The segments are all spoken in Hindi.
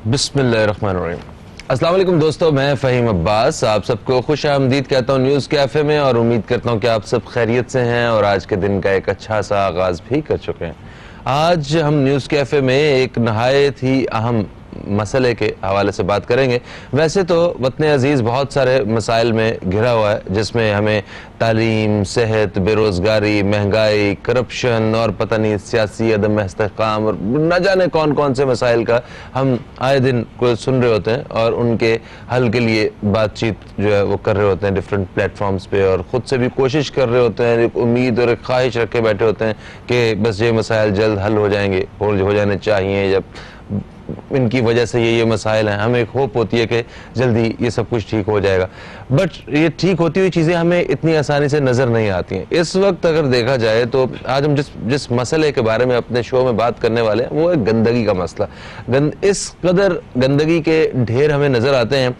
बिस्मिल्लाहिर्रहमानिर्रहीम। अस्सलाम वालेकुम दोस्तों, मैं फ़हीम अब्बास आप सबको खुश आमदीद कहता हूँ न्यूज़ कैफ़े में, और उम्मीद करता हूँ कि आप सब खैरियत से हैं और आज के दिन का एक अच्छा सा आगाज़ भी कर चुके हैं। आज हम न्यूज़ कैफ़े में एक नहायत ही अहम मसले के हवाले से बात करेंगे। वैसे तो वतन अजीज़ बहुत सारे मसाइल में घिरा हुआ है, जिसमें हमें तालीम, सेहत, बेरोज़गारी, महंगाई, करप्शन और पता नहीं सियासी अदम इस्तेहकाम और न जाने कौन कौन से मसाइल का हम आए दिन को सुन रहे होते हैं और उनके हल के लिए बातचीत जो है वो कर रहे होते हैं डिफरेंट प्लेटफॉर्म्स पे, और ख़ुद से भी कोशिश कर रहे होते हैं, एक उम्मीद और एक ख्वाहिश रख के बैठे होते हैं कि बस ये मसाइल जल्द हल हो जाएंगे और हो जाने चाहिए, जब इनकी वजह से ये मसाइल हैं। हमें एक होप होती है कि जल्दी ये सब कुछ ठीक हो जाएगा, बट ये ठीक होती हुई चीज़ें हमें इतनी आसानी से नज़र नहीं आती हैं। इस वक्त अगर देखा जाए तो आज हम जिस मसले के बारे में अपने शो में बात करने वाले हैं वो है गंदगी का मसला। इस कदर गंदगी के ढेर हमें नज़र आते हैं।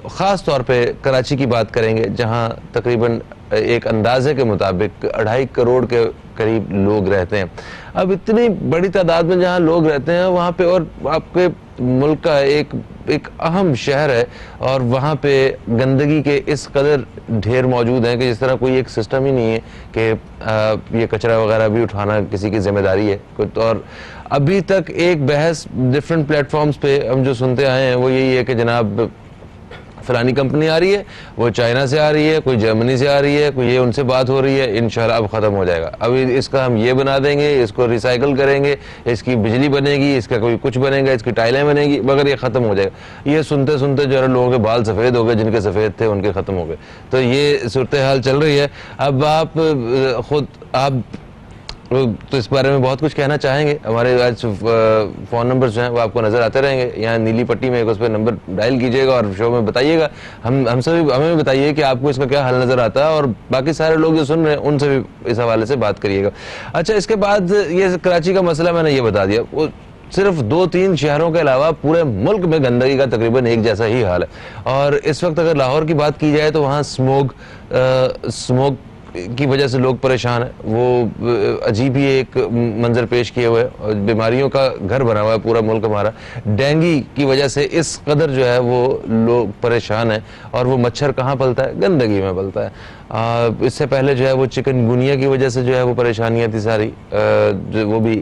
ख़ास तौर पे कराची की बात करेंगे, जहाँ तकरीबन एक अंदाजे के मुताबिक 2.5 करोड़ के करीब लोग रहते हैं। अब इतनी बड़ी तादाद में जहाँ लोग रहते हैं वहाँ पे, और आपके मुल्क का एक अहम शहर है, और वहाँ पे गंदगी के इस कदर ढेर मौजूद हैं कि जिस तरह कोई एक सिस्टम ही नहीं है कि ये कचरा वगैरह भी उठाना किसी की जिम्मेदारी है। और अभी तक एक बहस डिफरेंट प्लेटफॉर्म्स पे हम जो सुनते आए हैं वो यही है कि जनाब फलानी कंपनी आ रही है, वो चाइना से आ रही है, कोई जर्मनी से आ रही है, कोई ये उनसे बात हो रही है, इंशाल्लाह अब ख़त्म हो जाएगा, अभी इसका हम ये बना देंगे, इसको रिसाइकल करेंगे, इसकी बिजली बनेगी, इसका कोई कुछ बनेगा, इसकी टाइलें बनेगी, मगर ये ख़त्म हो जाएगा। ये सुनते सुनते जो है लोगों के बाल सफ़ेद हो गए, जिनके सफ़ेद थे उनके ख़त्म हो गए। तो ये सूरत हाल चल रही है। अब आप तो इस बारे में बहुत कुछ कहना चाहेंगे। हमारे आज फ़ोन नंबर जो हैं वो आपको नज़र आते रहेंगे, यहाँ नीली पट्टी में एक उस पर नंबर डायल कीजिएगा और शो में बताइएगा। हमें भी बताइए कि आपको इसका क्या हल नज़र आता है, और बाकी सारे लोग जो सुन रहे हैं उनसे भी इस हवाले से बात करिएगा। अच्छा, इसके बाद ये कराची का मसला मैंने ये बता दिया, वो सिर्फ 2-3 शहरों के अलावा पूरे मुल्क में गंदगी का तकरीबन एक जैसा ही हाल है। और इस वक्त अगर लाहौर की बात की जाए तो वहाँ स्मोक की वजह से लोग परेशान हैं। वो अजीब ही एक मंजर पेश किए हुए और बीमारियों का घर बना हुआ है पूरा मुल्क हमारा। डेंगू की वजह से इस कदर जो है वो लोग परेशान हैं, और वो मच्छर कहाँ पलता है? गंदगी में पलता है। इससे पहले जो है वो चिकनगुनिया की वजह से जो है वो परेशानियाँ थी सारी, जो वो भी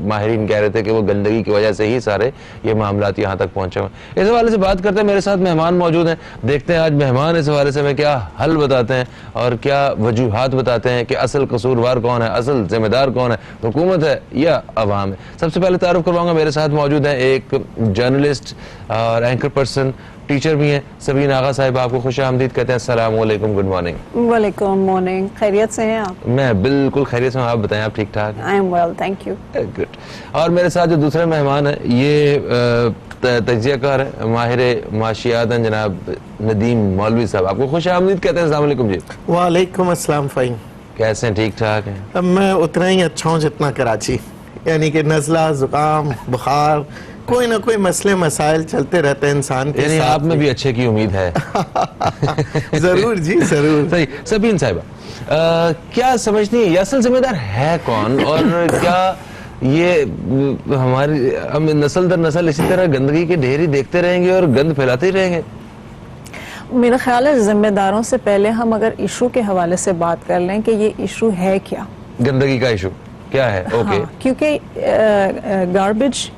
माहिरीन कह रहे थे कि वो गंदगी की वजह से ही सारे ये मामलात यहाँ तक पहुँचे हुए। इस हवाले से बात करते हैं, मेरे साथ मेहमान मौजूद हैं। देखते हैं आज मेहमान इस हवाले से हमें क्या हल बताते हैं और क्या वजूहात बताते हैं कि असल कसूरवार कौन है, असल जिम्मेदार कौन है, हुकूमत है या अवाम है। सबसे पहले तारुफ करवाऊंगा, मेरे साथ मौजूद हैं एक जर्नलिस्ट और एंकर पर्सन, टीचर भी हैं, सबीन आगा साहिब। आपको खुश आमदीद कहते हैं। अस्सलाम वालेकुम, गुड मॉर्निंग। वालेकुम मॉर्निंग, खैरियत से हैं आप? मैं बिल्कुल खैरियत से हूँ, आप बताएं, आप ठीक ठाक? I am well, thank you. Good. और मेरे साथ जो दूसरे मेहमान हैं ये तज्जियाकार है, माहिर माशियात हैं, जनाब नदीम मौलवी साहब। आपको खुश आमदीद कहते हैं। अस्सलाम वालेकुम जी। वालेकुम अस्सलाम फ़हीम। कैसे हैं? ठीक ठाक हैं? अब मैं उतना ही अच्छा हूँ जितना कराची, यानी कि नज़ला, ज़ुकाम, बुखार, कोई ना कोई मसले मसाइल चलते रहते हैं इंसान के साथ। आप में भी अच्छे की उम्मीद है। जरूर जी, जरूर। सही। सबीन साहिबा, क्या समझती है ये असल जिम्मेदार है कौन, और क्या ये हम नस्ल दर नस्ल इसी तरह गंदगी के ढेर ही देखते रहेंगे और गंद फैलाते ही रहेंगे? मेरा ख्याल है जिम्मेदारों से पहले हम अगर इशू के हवाले से बात कर लें कि ये इशू है क्या, गंदगी का इशू क्या है। ओके। हाँ, क्योंकि गार्बेज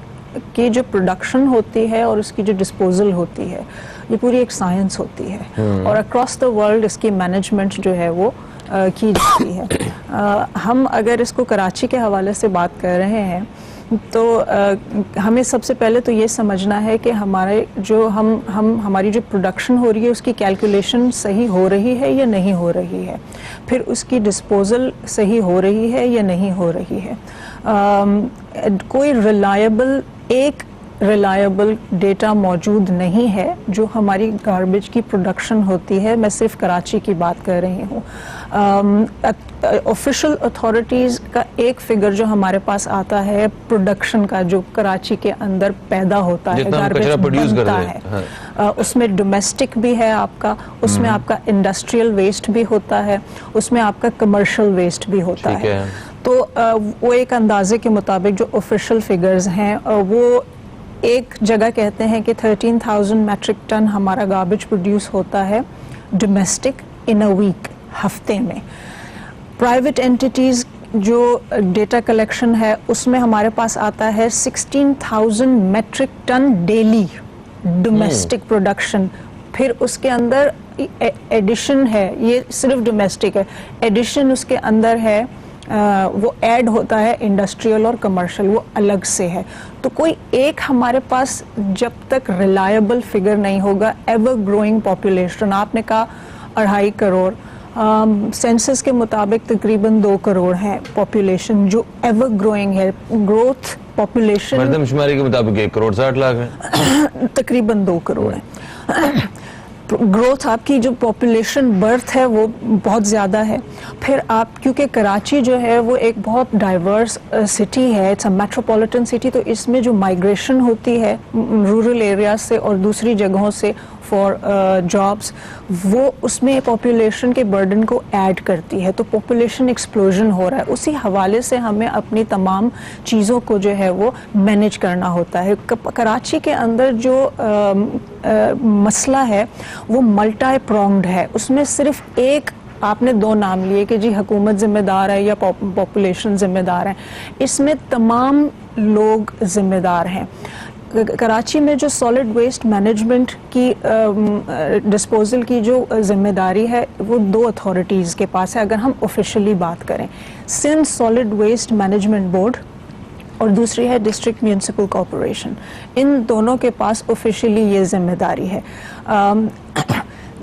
की जो प्रोडक्शन होती है और उसकी जो डिस्पोजल होती है ये पूरी एक साइंस होती है, और अक्रॉस द वर्ल्ड इसकी मैनेजमेंट जो है वो की जाती है। हम अगर इसको कराची के हवाले से बात कर रहे हैं तो हमें सबसे पहले तो ये समझना है कि हमारे जो हमारी जो प्रोडक्शन हो रही है उसकी कैलकुलेशन सही हो रही है या नहीं हो रही है, फिर उसकी डिस्पोजल सही हो रही है या नहीं हो रही है। कोई रिलायबल डेटा मौजूद नहीं है जो हमारी गार्बेज की प्रोडक्शन होती है। मैं सिर्फ कराची की बात कर रही हूँ। ऑफिशियल अथॉरिटीज़ का एक फिगर जो हमारे पास आता है प्रोडक्शन का, जो कराची के अंदर पैदा होता है, गार्बेज बनता है, हाँ। उसमें डोमेस्टिक भी है आपका, उसमें आपका इंडस्ट्रियल वेस्ट भी होता है, उसमें आपका कमर्शियल वेस्ट भी होता है। तो वो एक अंदाजे के मुताबिक जो ऑफिशियल फिगर्स हैं वो एक जगह कहते हैं कि 13,000 मैट्रिक टन हमारा गार्बेज प्रोड्यूस होता है डोमेस्टिक इन अ वीक, हफ्ते में। प्राइवेट एंटिटीज़ जो डेटा कलेक्शन है उसमें हमारे पास आता है 16,000 metric ton daily domestic production. फिर उसके अंदर एडिशन है, ये सिर्फ डोमेस्टिक है, एडिशन उसके अंदर है वो ऐड होता है इंडस्ट्रियल और कमर्शियल, वो अलग से है। तो कोई एक हमारे पास जब तक रिलायबल फिगर नहीं होगा, एवर ग्रोइंग पॉपुलेशन, आपने कहा 2.5 करोड़, सेंसस के मुताबिक तकरीबन 2 करोड़ है पॉपुलेशन जो एवर ग्रोइंग है। ग्रोथ पॉपुलेशन मरदमशुमारी के मुताबिक 1 करोड़ 60 लाख है, तकरीबन 2 करोड़ है। ग्रोथ आपकी जो पॉपुलेशन बर्थ है वो बहुत ज़्यादा है। फिर आप क्योंकि कराची जो है वो एक बहुत डाइवर्स सिटी है, इट्स अ मेट्रोपॉलिटन सिटी, तो इसमें जो माइग्रेशन होती है रूरल एरियाज से और दूसरी जगहों से फॉर जॉब्स, वो उसमें पॉपुलेशन के बर्डन को ऐड करती है। तो पॉपुलेशन एक्सप्लोजन हो रहा है, उसी हवाले से हमें अपनी तमाम चीज़ों को जो है वो मैनेज करना होता है। कराची के अंदर जो मसला है वो मल्टी प्रोंग्ड है, उसमें सिर्फ एक आपने 2 नाम लिए कि जी हुकूमत जिम्मेदार है या पॉपुलेशन जिम्मेदार है, इसमें तमाम लोग जिम्मेदार हैं। कराची में जो सॉलिड वेस्ट मैनेजमेंट की डिस्पोजल की जो जिम्मेदारी है वो 2 अथॉरिटीज़ के पास है। अगर हम ऑफिशियली बात करें, Sindh solid waste management board और दूसरी है डिस्ट्रिक्ट म्यूनिसिपल कॉरपोरेशन, इन दोनों के पास ऑफिशियली ये जिम्मेदारी है।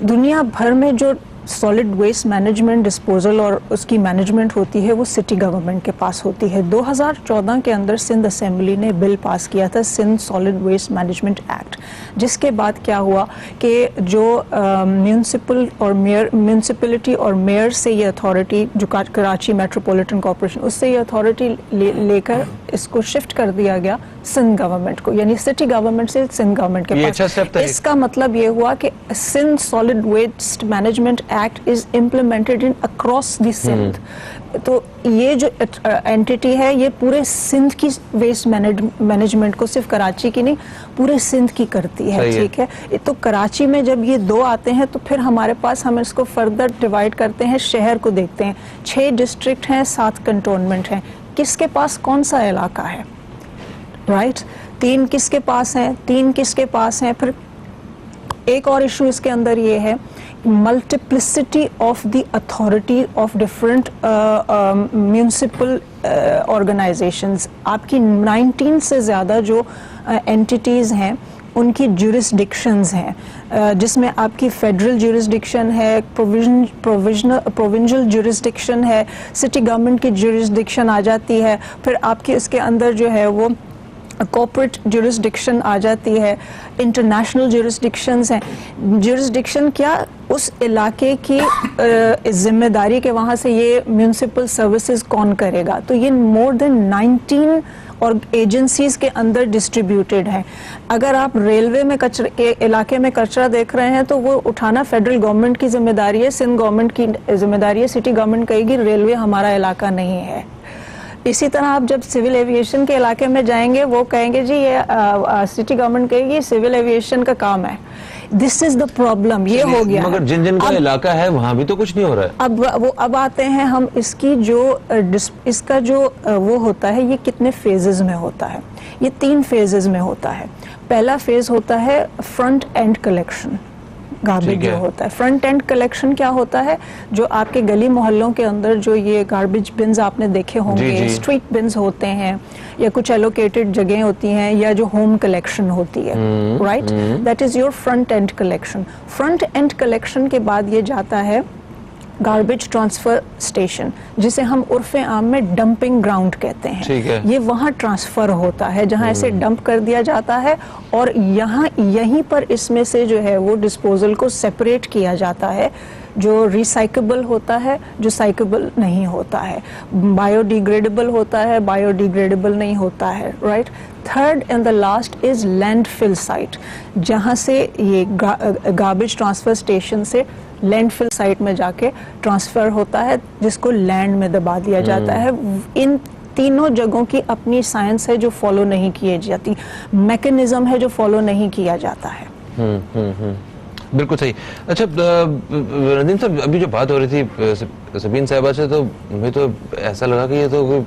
दुनिया भर में जो सॉलिड वेस्ट मैनेजमेंट डिस्पोजल और उसकी मैनेजमेंट होती है वो सिटी गवर्नमेंट के पास होती है। 2014 के अंदर सिंध असेंबली ने बिल पास किया था, Sindh solid waste management act, जिसके बाद क्या हुआ कि जो म्यूनिसिपलिटी और मेयर से ये अथॉरिटी, जो कराची मेट्रोपॉलिटन कॉरपोरेशन, उससे ये अथॉरिटी लेकर इसको शिफ्ट कर दिया गया सिंध गवर्नमेंट को, यानी सिटी गवर्नमेंट से सिंध गवर्नमेंट के पास। अच्छा, इसका मतलब ये हुआ कि Sindh solid waste management act is implemented in across the Sindh. तो ये जो एंटिटी है ये पूरे सिंध की वेस्ट मैनेजमेंट को, सिर्फ कराची की नहीं, पूरे सिंध की करती है, ठीक है। तो कराची में जब ये 2 आते हैं तो फिर हमारे पास, हम इसको फर्दर डिवाइड करते हैं, शहर को देखते हैं, 6 डिस्ट्रिक्ट हैं, 7 कंटोनमेंट हैं, किसके पास कौन सा इलाका है, राइट? 3 किसके पास हैं, 3 किसके पास हैं। फिर एक और इशू इसके अंदर ये है, multiplicity of the authority of different municipal organisations. आपकी 19 से ज़्यादा जो एंटिटीज़ हैं उनकी ज्यूरिसडिक्शंस हैं, जिसमें आपकी फेडरल ज्यूरिसडिक्शन है, प्रोविंशियल ज्यूरिसडिक्शन है, सिटी गवर्नमेंट की ज्यूरिसडिक्शन आ जाती है, फिर आपकी इसके अंदर जो है वो कॉर्पोरेट ज्यूरिसडिक्शन आ जाती है, इंटरनेशनल ज्यूरिसडिक्शंस हैं। ज्यूरिसडिक्शन क्या, उस इलाके की जिम्मेदारी के वहाँ से ये म्यूनिसिपल सर्विसेज कौन करेगा। तो ये मोर देन 19 और एजेंसीज के अंदर डिस्ट्रीब्यूटेड है। अगर आप रेलवे में कचरे के इलाके में कचरा देख रहे हैं तो वो उठाना फेडरल गवर्नमेंट की जिम्मेदारी है, सिंध गवर्नमेंट की जिम्मेदारी है। सिटी गवर्नमेंट कहेगी रेलवे हमारा इलाका नहीं है। इसी तरह आप जब सिविल एविएशन के इलाके में जाएंगे वो कहेंगे जी ये सिटी गवर्नमेंट कहेगी सिविल एविएशन का काम है। दिस इज द प्रॉब्लम, ये हो गया। मगर जिन जिन का इलाका है वहां भी तो कुछ नहीं हो रहा है। अब आते हैं हम इसकी जो इसका जो वो होता है, ये कितने फेजेस में होता है। ये 3 फेजेस में होता है। पहला फेज होता है फ्रंट एंड कलेक्शन, गार्बेज जो होता है। फ्रंट एंड कलेक्शन क्या होता है, जो आपके गली मोहल्लों के अंदर जो ये गार्बेज बिन्स आपने देखे होंगे, स्ट्रीट बिन्स होते हैं या कुछ एलोकेटेड जगह होती हैं या जो होम कलेक्शन होती है, right, that is your front end collection. Front end collection के बाद ये जाता है गार्बेज ट्रांसफर स्टेशन, जिसे हम उर्फे आम में डंपिंग ग्राउंड कहते हैं। ये वहाँ ट्रांसफर होता है जहाँ ऐसे डंप कर दिया जाता है और यहीं पर इसमें से जो है वो डिस्पोजल को सेपरेट किया जाता है, जो रिसाइकेबल होता है, जो साइकेबल नहीं होता है, बायोडिग्रेडेबल होता है, बायोडिग्रेडेबल नहीं होता है, right. Third and the last is landfill site, जहाँ से ये गार्बेज ट्रांसफर स्टेशन से लैंडफिल साइट में जाके ट्रांसफर होता है, जिसको लैंड में दबा दिया जाता है। इन तीनों जगहों की अपनी साइंस है जो फॉलो नहीं की जाती, मैकेनिज्म है जो फॉलो नहीं किया जाता है। बिल्कुल सही। अच्छा नदीम साहब, अभी जो बात हो रही थी सबीन साहिबा से, तो मुझे तो ऐसा लगा कि ये तो कोई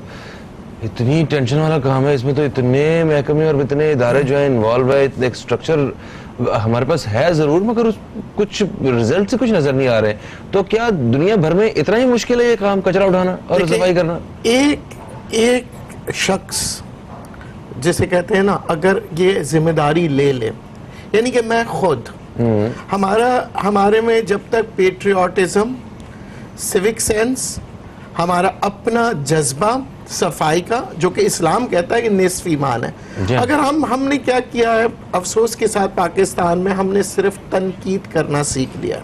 इतनी टेंशन वाला काम है, इसमें तो इतने महकमे और इतने इदारे जो है इन्वॉल्व है, एक स्ट्रक्चर हमारे पास है जरूर, मगर उस कुछ रिजल्ट से कुछ नजर नहीं आ रहे। तो क्या दुनिया भर में इतना ही मुश्किल है ये काम, कचरा उठाना और सफाई करना? एक शख्स जिसे कहते हैं ना, अगर ये जिम्मेदारी ले ले, यानी कि मैं खुद हमारे में जब तक पेट्रियोटिज्म, सिविक सेंस, हमारा अपना जज्बा सफाई का, जो कि इस्लाम कहता है कि निस्फ ईमान है, अगर हमने क्या किया है, अफसोस के साथ पाकिस्तान में हमने सिर्फ तनकीद करना सीख लिया।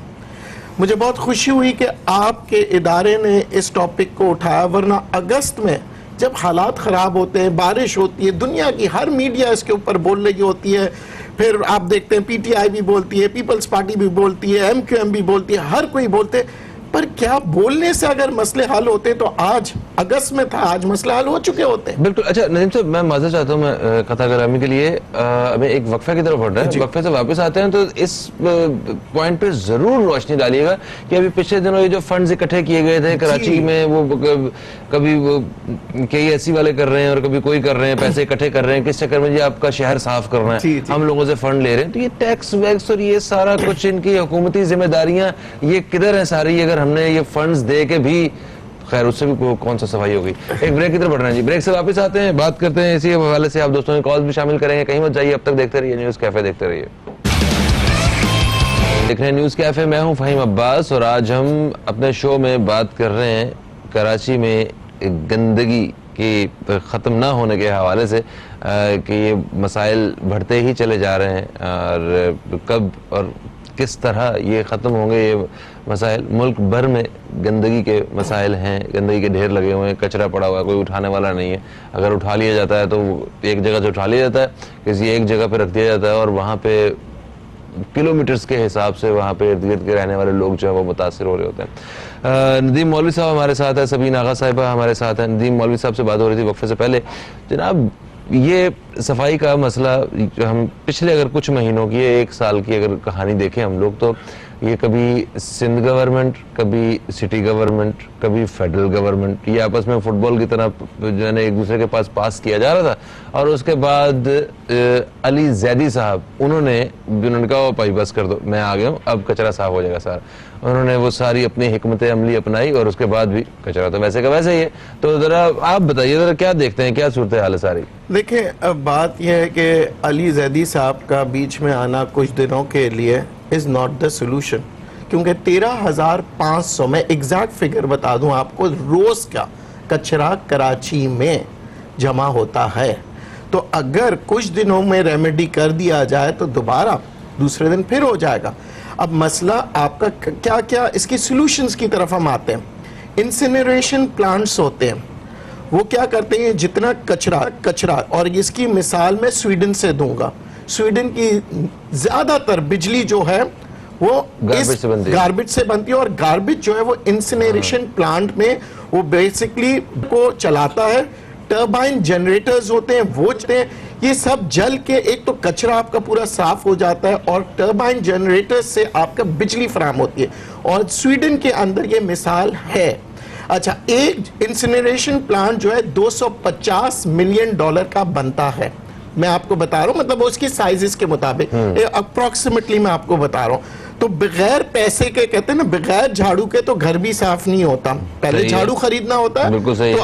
मुझे बहुत खुशी हुई कि आपके इदारे ने इस टॉपिक को उठाया, वरना अगस्त में जब हालात ख़राब होते हैं, बारिश होती है, दुनिया की हर मीडिया इसके ऊपर बोल रही होती है, फिर आप देखते हैं पीटीआई भी बोलती है, पीपल्स पार्टी भी बोलती है, एमक्यूएम भी बोलती है, हर कोई बोलते हैं, पर क्या बोलने से अगर मसले हल होते तो आज अगस्त में था, आज मसले हल हो चुके होते हैं। बिल्कुल। अच्छा नदीम साहब, मैं माजर चाहता हूँ, मैं कथा कलामी के लिए हमें एक वक्फे की तरफ बढ़ रहा है, वक्फे से वापस आते हैं तो इस पॉइंट पे जरूर रोशनी डालिएगा कि अभी पिछले दिनों ये जो फंड्स इकट्ठे किए गए थे कराची में, वो कभी वो KESC वाले कर रहे हैं और कभी कोई कर रहे हैं, पैसे इकट्ठे कर रहे हैं, किस चक्कर में जी आपका शहर साफ करना है, हम लोगों से फंड ले रहे हैं, तो ये टैक्स वैक्स और ये सारा कुछ इनकी हुकूमती जिम्मेदारियां ये किधर है सारी? अगर हमने ये फंड्स दे के भी, खैर उससे भी कौन सा सफाई होगी। एक ब्रेक की तरफ बढ़ रहे हैं जी, ब्रेक से वापस आते हैं, बात करते हैं इसी हवाले से। आप दोस्तों ने कॉल भी शामिल करेंगे, कहीं मत जाइए, अब तक देखते रहिए न्यूज़ कैफे, देखते रहिए। देख रहे हैं न्यूज़ कैफे, मैं हूं फ़हीम अब्बास और आज हम अपने शो में बात कर रहे हैं कराची में गंदगी की ख़त्म ना होने के हवाले से, कि ये मसाइल बढ़ते ही चले जा रहे हैं और कब और किस तरह ये ख़त्म होंगे ये मसाइल। मुल्क भर में गंदगी के मसाइल हैं, गंदगी के ढेर लगे हुए हैं, कचरा पड़ा हुआ है, कोई उठाने वाला नहीं है। अगर उठा लिया जाता है तो एक जगह से उठा लिया जाता है, किसी एक जगह पे रख दिया जाता है और वहाँ पे किलोमीटर्स के हिसाब से वहाँ पे इर्द गिर्द के रहने वाले लोग जो है वो मुतासिर हो रहे होते हैं। नदीम मौलवी साहब हमारे साथ है, सबीन आगा साहिबा हमारे साथ है। नदीम मौलवी साहब से बात हो रही थी वक्फे से पहले। जनाब, ये सफाई का मसला जो हम पिछले अगर कुछ महीनों की, एक साल की अगर कहानी देखें हम लोग, तो ये कभी सिंध गवर्नमेंट, कभी सिटी गवर्नमेंट, कभी फेडरल गवर्नमेंट, ये आपस में फुटबॉल की तरह जो है ना एक दूसरे के पास किया जा रहा था। और उसके बाद अली जैदी साहब, उन्होंने कहा भाई बस कर दो, मैं आ गया हूँ, अब कचरा साफ हो जाएगा सारा। उन्होंने वो सारी अपनी हिकमत अमली अपनाई और उसके बाद भी कचरा तो वैसे का वैसे ही है। तो जरा आप बताइए, जरा क्या देखते हैं, क्या सूरत हाल है सारी? देखिए, अब बात यह है कि अली जैदी साहब का बीच में आना कुछ दिनों के लिए इज नॉट द सोल्यूशन, क्योंकि 13,500 में एग्जैक्ट फिगर बता दूं आपको, रोज का कचरा कराची में जमा होता है। तो अगर कुछ दिनों में रेमेडी कर दिया जाए तो दोबारा दूसरे दिन फिर हो जाएगा। अब मसला आपका क्या क्या, इसकी सॉल्यूशंस की तरफ हम आते हैं। इंसिनरेशन प्लांट्स होते हैं, वो क्या करते हैं, जितना कचरा और इसकी मिसाल मैं स्वीडन से दूंगा। स्वीडन की ज्यादातर बिजली जो है वो गार्बेज से बनती है और गार्बेज जो है वो इंसिनरेशन प्लांट में वो बेसिकली को चलाता है। टर्बाइन जनरेटर्स होते हैं, वो चलते हैं, ये सब जल के एक तो कचरा आपका पूरा साफ हो जाता है और टर्बाइन जनरेटर्स से आपका बिजली फराहम होती है। और स्वीडन के अंदर ये मिसाल है। अच्छा, एक इंसिनरेशन प्लांट जो है $250 मिलियन का बनता है। मैं आपको बता रहा हूं, मतलब उसकी साइजेस के मुताबिक अप्रोक्सीमेटली मैं आपको बता रहा हूं। तो बगैर पैसे के, कहते हैं ना, बगैर झाड़ू के तो घर भी साफ नहीं होता। पहले झाड़ू खरीदना होता है, तो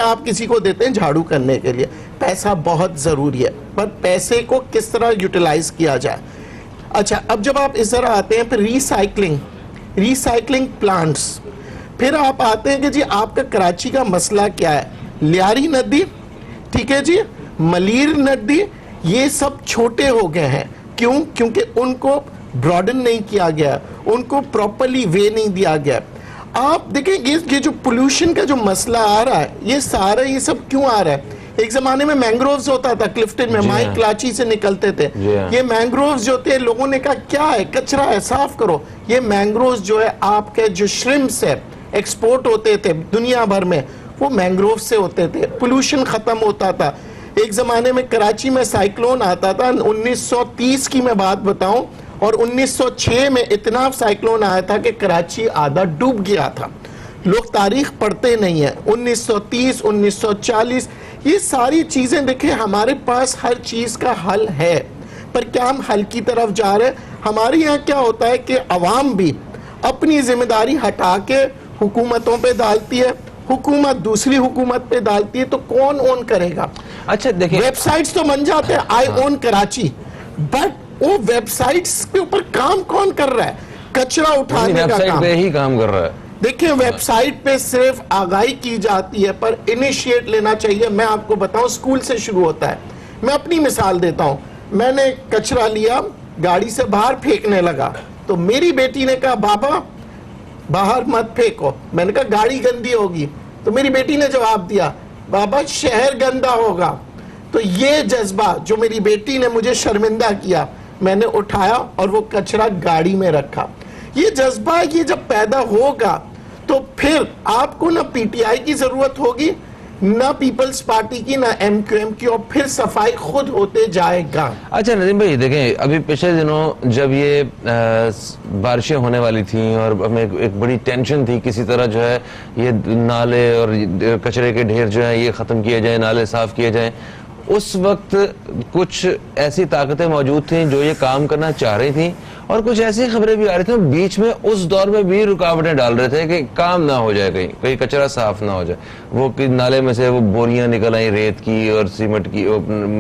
आप किसी को देते हैं झाड़ू करने के लिए। पैसा बहुत जरूरी है, पर पैसे को किस तरह यूटिलाइज किया जाए। अच्छा, अब जब आप इस तरह आते हैं फिर रिसाइकलिंग प्लांट्स, फिर आप आते हैं कि जी आपका कराची का मसला क्या है। लियारी नदी, ठीक है जी, मलीर नदी, ये सब छोटे हो गए हैं। क्यों? क्योंकि उनको ब्रॉडन नहीं किया गया, उनको प्रॉपरली वे नहीं दिया गया। आप देखेंगे ये जो पोल्यूशन का जो मसला आ रहा है, ये सारा ये सब क्यों आ रहा है। एक जमाने में मैंग्रोव्स होता था क्लिफ्टन में, माइक कराची से निकलते थे। ये मैंग्रोव्स जो थे, लोगों ने कहा क्या है, कचरा है, साफ करो। ये मैंग्रोव्स जो है आपके जो श्रिम्प्स है एक्सपोर्ट होते थे दुनिया भर में, वो मैंग्रोव से होते थे, पोल्यूशन खत्म होता था। एक जमाने में कराची में साइक्लोन आता था, 1930 की मैं बात बताऊं, और 1906 में इतना साइक्लोन आया था कि कराची आधा डूब गया था। लोग तारीख पढ़ते नहीं है। 1930, 1940, ये सारी चीजें देखें, हमारे पास हर चीज का हल है, पर क्या हम हल की तरफ जा रहे हैं? हमारे यहाँ क्या होता है कि अवाम भी अपनी जिम्मेदारी हटा के हुकूमतों पे डालती है, हुकूमत दूसरी हुकूमत पे डालती है, तो कौन ओन करेगा? अच्छा देखिए, वेबसाइट्स तो बन जाते हैं, आई ओन कराची, बट वो वेबसाइट्स के ऊपर काम कौन कर रहा है? कचरा उठाने का वेबसाइट काम पे ही काम कर रहा है। देखिए, वेबसाइट पे सिर्फ आगाही की जाती है, पर इनिशिएट लेना चाहिए। मैं आपको बताऊं, स्कूल से शुरू होता है। मैं अपनी मिसाल देता हूं, मैंने कचरा लिया, गाड़ी से बाहर फेंकने लगा, तो मेरी बेटी ने कहा बाबा बाहर मत फेंको। मैंने कहा गाड़ी गंदी होगी, तो मेरी बेटी ने जवाब दिया बाबा शहर गंदा होगा। तो ये जज्बा जो मेरी बेटी ने मुझे शर्मिंदा किया, मैंने उठाया और वो कचरा गाड़ी में रखा। ये जज्बा ये जब पैदा होगा तो फिर आपको ना पीटीआई की जरूरत होगी, ना पीपल्स पार्टी की, ना एमक्यूएम की, और फिर सफाई खुद होते जाएगा। अच्छा नदीम भाई देखें, अभी पिछले दिनों जब ये बारिशें होने वाली थी और हमें एक बड़ी टेंशन थी, किसी तरह जो है ये नाले और कचरे के ढेर जो है ये खत्म किए जाए, नाले साफ किए जाएं, उस वक्त कुछ ऐसी ताकतें मौजूद थीं जो ये काम करना चाह रही थीं, और कुछ ऐसी खबरें भी आ रही थी बीच में, उस दौर में भी रुकावटें डाल रहे थे कि काम ना हो जाए, कहीं कचरा साफ ना हो जाए। वो कि नाले में से वो बोरियां निकल आई रेत की और सीमेंट की,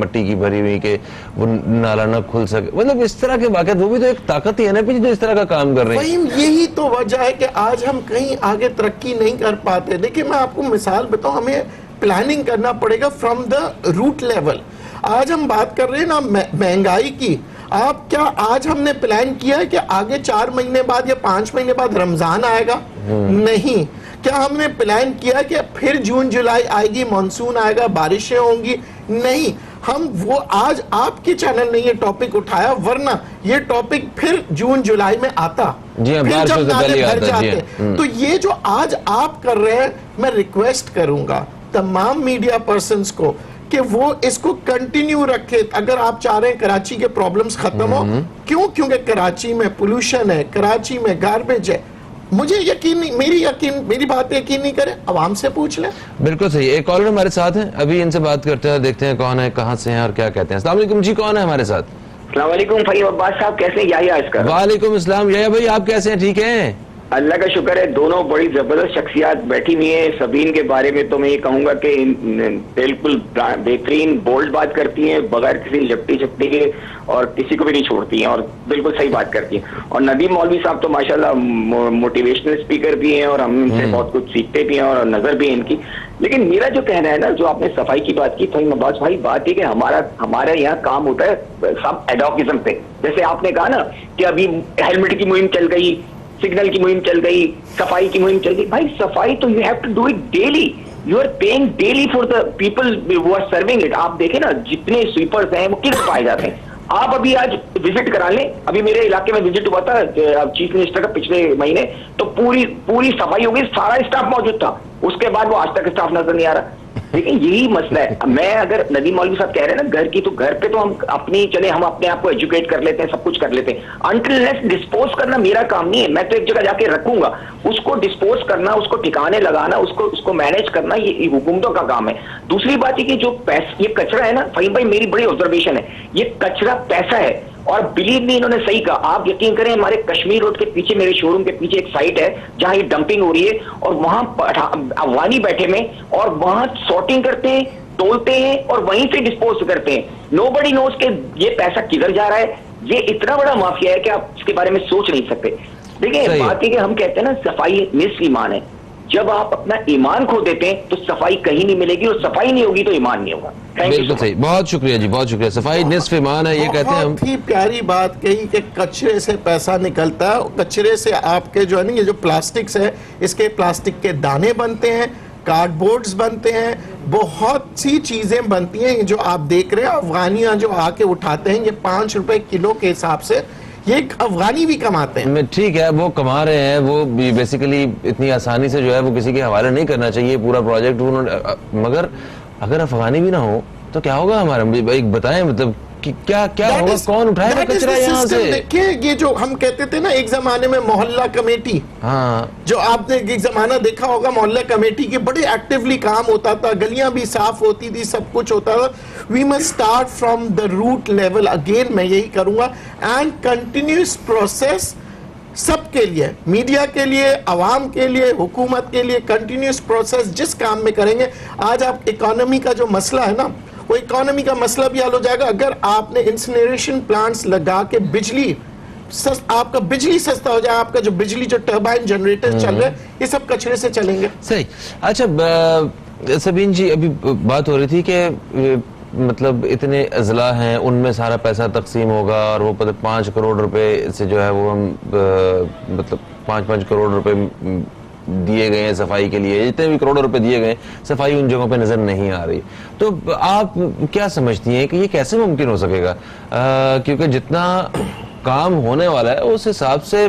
मट्टी की भरी हुई, के वो नाला ना खुल सके। मतलब इस तरह के वाक़यात, वो भी तो एक ताकत ही है ना पीछे जो इस तरह का काम कर रही है। यही तो वजह है कि आज हम कहीं आगे तरक्की नहीं कर पाते। देखिए, मैं आपको मिसाल बताऊं, हमें प्लानिंग करना पड़ेगा फ्रॉम द रूट लेवल। आज हम बात कर रहे हैं ना महंगाई की, आप क्या आज हमने प्लान किया है कि आगे 4 महीने बाद या 5 महीने बाद रमजान आएगा? नहीं। क्या हमने प्लान किया कि फिर जून जुलाई आएगी, मानसून आएगा, बारिशें होंगी? नहीं। हम वो आज आपके चैनल ने ये टॉपिक उठाया, वरना ये टॉपिक फिर जून जुलाई में आता, जी हाँ, फिर जब नाले भर जी जाते। तो ये जो आज आप कर रहे हैं, मैं रिक्वेस्ट करूंगा तमाम मीडिया पर्सन्स को कि वो इसको कंटिन्यू रखे। अगर आप चाह रहे हैं कराची के प्रॉब्लम्स खत्म हो, क्यों? क्योंकि कराची में पोल्यूशन है, कराची में गार्बेज है। मुझे यकीन नहीं, मेरी बात यकीन नहीं करे, आवाम से पूछ ले। बिल्कुल सही। एक कॉलर हमारे साथ हैं, अभी इनसे बात करते हैं, देखते हैं कौन है, कहाँ से हैं और क्या कहते हैं। अस्सलाम वालेकुम जी, कौन है हमारे साथ? अस्सलाम वालेकुम फहीम अब्बास साहब, कैसे हैं? याहिया इसका। वालेकुम अस्सलाम। याहिया भाई आप कैसे हैं? ठीक हैं? अल्लाह का शुक्र है, दोनों बड़ी जबरदस्त शख्सियात बैठी हुई हैं। सबीन के बारे में तो मैं ये कहूंगा कि बिल्कुल बेहतरीन बोल्ड बात करती हैं, बगैर किसी लिपटी झपटी के, और किसी को भी नहीं छोड़ती हैं, और बिल्कुल सही बात करती हैं। और नदीम मौलवी साहब तो माशाल्लाह मोटिवेशनल स्पीकर भी हैं, और हम इनसे बहुत कुछ सीखते भी हैं, और नजर भी है इनकी। लेकिन मेरा जो कहना है ना, जो आपने सफाई की बात की फहीम अब्बास भाई, बात है कि हमारा यहाँ काम होता है सब एडॉकिज्म पे। जैसे आपने कहा ना कि अभी हेलमेट की मुहिम चल गई, सिग्नल की मुहिम चल गई, सफाई की मुहिम चल गई। भाई सफाई तो you have to do it daily, you are paying daily for the people who are serving it. आप देखें ना, जितने स्वीपर्स हैं वो किस पाए जाते हैं। आप अभी आज विजिट करा लें, अभी मेरे इलाके में विजिट हुआ था चीफ मिनिस्टर का पिछले महीने, तो पूरी सफाई हो गई, सारा स्टाफ मौजूद था। उसके बाद वो आज तक स्टाफ नजर नहीं आ रहा। लेकिन यही मसला है। मैं अगर नदीम मौलवी साहब कह रहे हैं ना घर की, तो घर पे तो हम हम अपने आप को एजुकेट कर लेते हैं, सब कुछ कर लेते हैं। अनटिल लेस डिस्पोज करना मेरा काम नहीं है। मैं तो एक जगह जाके रखूंगा, उसको डिस्पोज करना, उसको ठिकाने लगाना, उसको मैनेज करना, ये हुकूमतों का काम है। दूसरी बात है कि जो ये कचरा है ना फहीम भाई, मेरी बड़ी ऑब्जर्वेशन है, ये कचरा पैसा है। और बिलीव मी, इन्होंने सही कहा। आप यकीन करें, हमारे कश्मीर रोड के पीछे, मेरे शोरूम के पीछे एक साइट है जहां ये डंपिंग हो रही है, और वहां अफगानी बैठे में, और वहां सॉर्टिंग करते हैं, तोलते हैं, और वहीं से डिस्पोज करते हैं। नोबडी नोज के ये पैसा किधर जा रहा है। ये इतना बड़ा माफिया है कि आप इसके बारे में सोच नहीं सकते। देखिए, बात है कि हम कहते हैं ना सफाई निस्फ ईमान है। जब आप अपना ईमान खो देते हैं तो सफाई कहीं नहीं मिलेगी, और सफाई नहीं होगी तो ईमान नहीं होगा। बिल्कुल सही, बहुत शुक्रिया जी, बहुत शुक्रिया। सफाई निस्फ ईमान है, ये कहते हैं हम। बहुत ही प्यारी बात कही कि कचरे से पैसा निकलता है। कचरे से आपके जो है ना, ये जो प्लास्टिक्स है, इसके प्लास्टिक के दाने बनते हैं, कार्डबोर्ड्स बनते हैं, बहुत सी चीजें बनती हैं। जो आप देख रहे हैं, अफगानियां जो आके उठाते हैं, ये 5 रुपए किलो के हिसाब से ये अफगानी भी कमाते हैं। ठीक है, वो कमा रहे हैं, वो बेसिकली इतनी आसानी से जो है वो किसी के हवाले नहीं करना चाहिए पूरा प्रोजेक्ट उन्होंने। मगर अगर अफगानी भी ना हो तो क्या होगा हमारा, एक बताएं, मतलब कि क्या होगा, कौन उठाएगा कचरा यहाँ से? देखिए, ये जो हम कहते थे ना एक जमाने में मोहल्ला कमेटी, हाँ, जो आपने एक जमाना देखा होगा, मोहल्ला कमेटी के बड़े एक्टिवली काम होता था, गलियां भी साफ होती थी, सब कुछ होता था। We must start from the root level again, मैं यही करूंगा, एंड कंटिन्यूस प्रोसेस सबके लिए, मीडिया के लिए, आवाम के लिए, हुकूमत के लिए, कंटिन्यूस प्रोसेस जिस काम में करेंगे। आज आप इकोनॉमी का जो मसला है ना, वो इकोनॉमी का मसला भी हल हो जाएगा अगर आपने इंसिनरेशन प्लांट्स लगा के बिजली आपका बिजली सस्ता हो जाए। आपका जो बिजली जो टर्बाइन जनरेटर चल रहे हैं, ये सब कचरे से चलेंगे। सही। अच्छा सबीन जी, अभी बात हो रही थी कि मतलब इतने अजला हैं, उनमें सारा पैसा तकसीम होगा और वो 5 करोड़ रुपए से जो है वो हम मतलब 5-5 करोड़ रुपए दिए गए हैं सफाई के लिए, जितने भी करोड़ों रुपए दिए गए, सफाई उन जगहों पे नजर नहीं आ रही। तो आप क्या समझती हैं कि ये कैसे मुमकिन हो सकेगा? क्योंकि जितना काम होने वाला है उस हिसाब से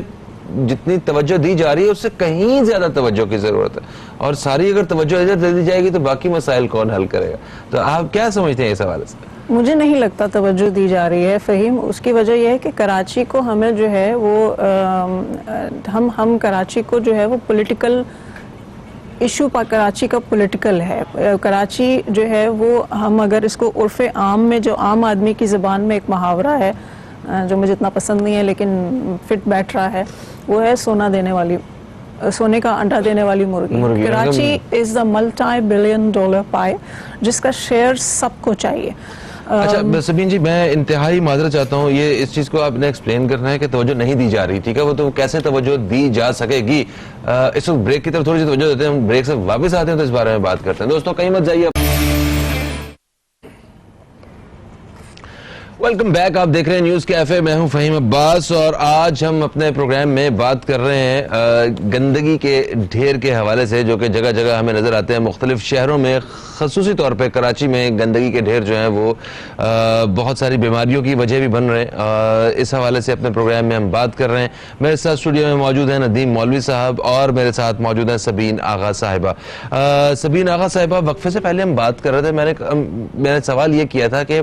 जितनी तवज्जो दी जा रही है उससे कहीं ज्यादा तवज्जो की जरूरत है, और सारी अगर तवज्जो इधर दे दी जाएगी तो बाकी मसाइल कौन हल करेगा? तो आप क्या समझते हैं इस हवाले से? मुझे नहीं लगता तवज्जो दी जा रही है फ़हीम। उसकी वजह यह है कि कराची को हमें जो है वो हम कराची को जो है वो पॉलिटिकल इशू पर, कराची का पॉलिटिकल है। कराची जो है वो, हम अगर इसको उर्फ़ आम में, जो आम आदमी की ज़बान में एक मुहावरा है जो मुझे इतना पसंद नहीं है लेकिन फिट बैठ रहा है, वो है सोने का अंडा देने वाली मुर्गी। Karachi is the multi-billion dollar पाई जिसका शेयर सबको चाहिए। अच्छा सबीन जी, मैं इंतहाई माजरत चाहता हूँ, ये इस चीज़ को आपने एक्सप्लेन करना है कि तवज्जो नहीं दी जा रही, ठीक है? वो तो कैसे तवज्जो दी जा सकेगी? इस वक्त ब्रेक की तरफ थोड़ी सी तवज्जो देते हैं, हम ब्रेक से वापस आते हैं तो इस बारे में बात करते हैं। दोस्तों कहीं मत जाइए। वेलकम बैक, आप देख रहे हैं न्यूज़ कैफे, मैं हूं फ़हीम अब्बास और आज हम अपने प्रोग्राम में बात कर रहे हैं गंदगी के ढेर के हवाले से, जो कि जगह जगह हमें नज़र आते हैं मुख्तलिफ शहरों में, ख़ुसूसी तौर पे कराची में गंदगी के ढेर जो हैं वो बहुत सारी बीमारियों की वजह भी बन रहे हैं। इस हवाले से अपने प्रोग्राम में हम बात कर रहे हैं। मेरे साथ स्टूडियो में मौजूद हैं नदीम मौलवी साहब और मेरे साथ मौजूद हैं सबीन आगा साहिबा। सबीन आगा साहिबा, वक्फे से पहले हम बात कर रहे थे, मैंने सवाल ये किया था कि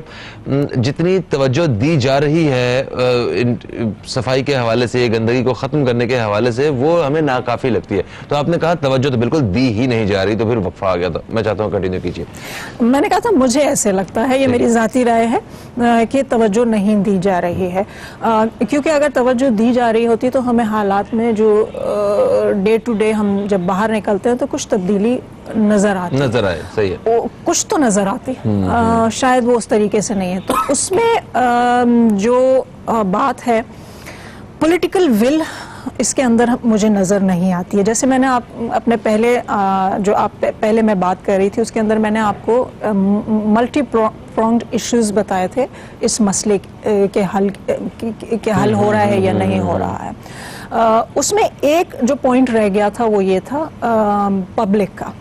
जितनी तवज्जो दी जा रही है सफाई के हवाले से, गंदगी को ख़त्म करने के हवाले से, वो हमें नाकाफ़ी लगती है। तो आपने कहा तवज्जो तो बिल्कुल दी ही नहीं जा रही, तो फिर वक्फा आ गया था। मैं चाहता हूँ कंटिन्यू कीजिए। मैंने कहा था मुझे ऐसे लगता है, ये मेरी ज़ाती राय है कि तवज्जो नहीं दी जा रही है, क्योंकि अगर तवज्जो दी जा रही होती तो हमें हालात में जो डे टू डे हम जब बाहर निकलते हैं तो कुछ तब्दीली नजर आए। सही है, कुछ तो नजर आती, शायद वो उस तरीके से नहीं है। तो उसमें जो बात है पॉलिटिकल विल, इसके अंदर मुझे नज़र नहीं आती है। जैसे मैंने अपने पहले पहले मैं बात कर रही थी, उसके अंदर मैंने आपको मल्टी प्रोंग्ड इश्यूज बताए थे, इस मसले के हल हो रहा है या नहीं हो रहा है। उसमें एक जो पॉइंट रह गया था वो ये था पब्लिक का,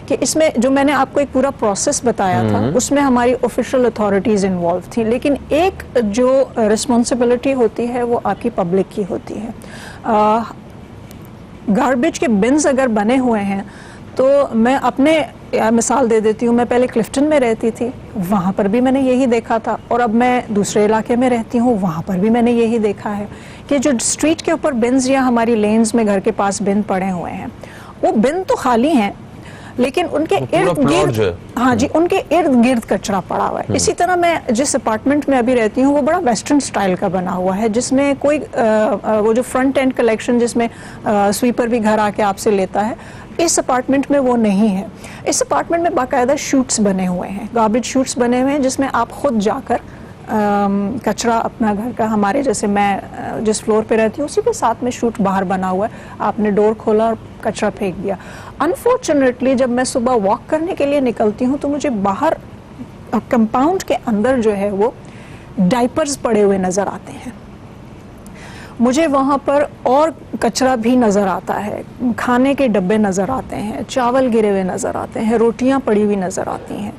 कि इसमें जो मैंने आपको एक पूरा प्रोसेस बताया था उसमें हमारी ऑफिशियल अथॉरिटीज़ इन्वॉल्व थी, लेकिन एक जो रिस्पॉन्सिबिलिटी होती है वो आपकी पब्लिक की होती है। गार्बेज के बिन्स अगर बने हुए हैं तो मैं अपने मिसाल दे देती हूँ। मैं पहले क्लिफ्टन में रहती थी, वहाँ पर भी मैंने यही देखा था, और अब मैं दूसरे इलाके में रहती हूँ, वहाँ पर भी मैंने यही देखा है कि जो स्ट्रीट के ऊपर बिन्स या हमारी लेन्स में घर के पास बिन पड़े हुए हैं, वो बिन तो खाली हैं लेकिन उनके इर्द गिर्द, हाँ जी, उनके इर्द गिर्द कचरा पड़ा हुआ है। इसी तरह मैं जिस अपार्टमेंट में अभी रहती हूँ वो बड़ा वेस्टर्न स्टाइल का बना हुआ है, जिसमें कोई वो जो फ्रंट एंड कलेक्शन जिसमें स्वीपर भी घर आके आपसे लेता है, इस अपार्टमेंट में वो नहीं है। इस अपार्टमेंट में बाकायदा शूट्स बने हुए हैं, गार्बेज शूट्स बने हुए हैं, जिसमें आप खुद जाकर कचरा अपना घर का, हमारे जैसे मैं जिस फ्लोर पे रहती हूँ उसी के साथ में शूट बाहर बना हुआ है, आपने डोर खोला और कचरा फेंक दिया। अनफॉर्चुनेटली जब मैं सुबह वॉक करने के लिए निकलती हूँ तो मुझे बाहर कंपाउंड के अंदर जो है वो डाइपर्स पड़े हुए नज़र आते हैं, मुझे वहाँ पर और कचरा भी नज़र आता है, खाने के डब्बे नज़र आते हैं, चावल गिरे हुए नज़र आते हैं, रोटियाँ पड़ी हुई नज़र आती हैं,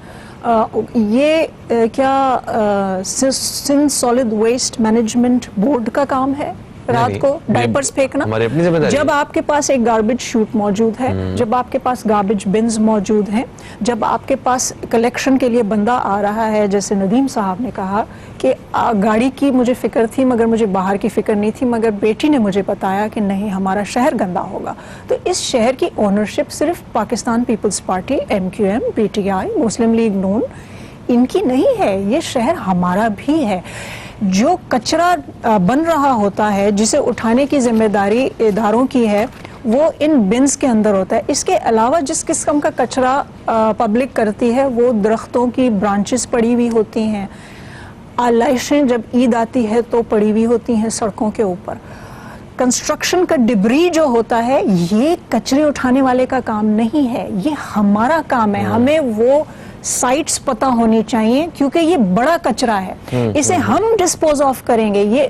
ये क्या Sindh solid waste management board का काम है रात नहीं, को डायपर्स फेंकना? हमारी अपनी जिम्मेदारी जब है। आपके पास एक गार्बेज शूट मौजूद है, जब आपके पास गार्बेज बिन्स मौजूद हैं, जब आपके पास कलेक्शन के लिए बंदा आ रहा है, जैसे नदीम साहब ने कहा कि गाड़ी की मुझे फिक्र थी मगर मुझे बाहर की फिक्र नहीं थी, मगर बेटी ने मुझे बताया कि नहीं हमारा शहर गंदा होगा। तो इस शहर की ओनरशिप सिर्फ पाकिस्तान पीपल्स पार्टी, MQM, PTI, मुस्लिम लीग नून इनकी नहीं है, ये शहर हमारा भी है। जो कचरा बन रहा होता है जिसे उठाने की जिम्मेदारी इदारों की है, वो इन बिन्स के अंदर होता है। इसके अलावा जिस किस्म का कचरा पब्लिक करती है वो दरख्तों की ब्रांचेस पड़ी हुई होती हैं, आलाइशें जब ईद आती है तो पड़ी हुई होती हैं सड़कों के ऊपर, कंस्ट्रक्शन का डिब्री जो होता है ये कचरे उठाने वाले का काम नहीं है, ये हमारा काम है। हमें वो साइट्स पता होनी चाहिए क्योंकि ये बड़ा कचरा है, इसे हम डिस्पोज ऑफ करेंगे। ये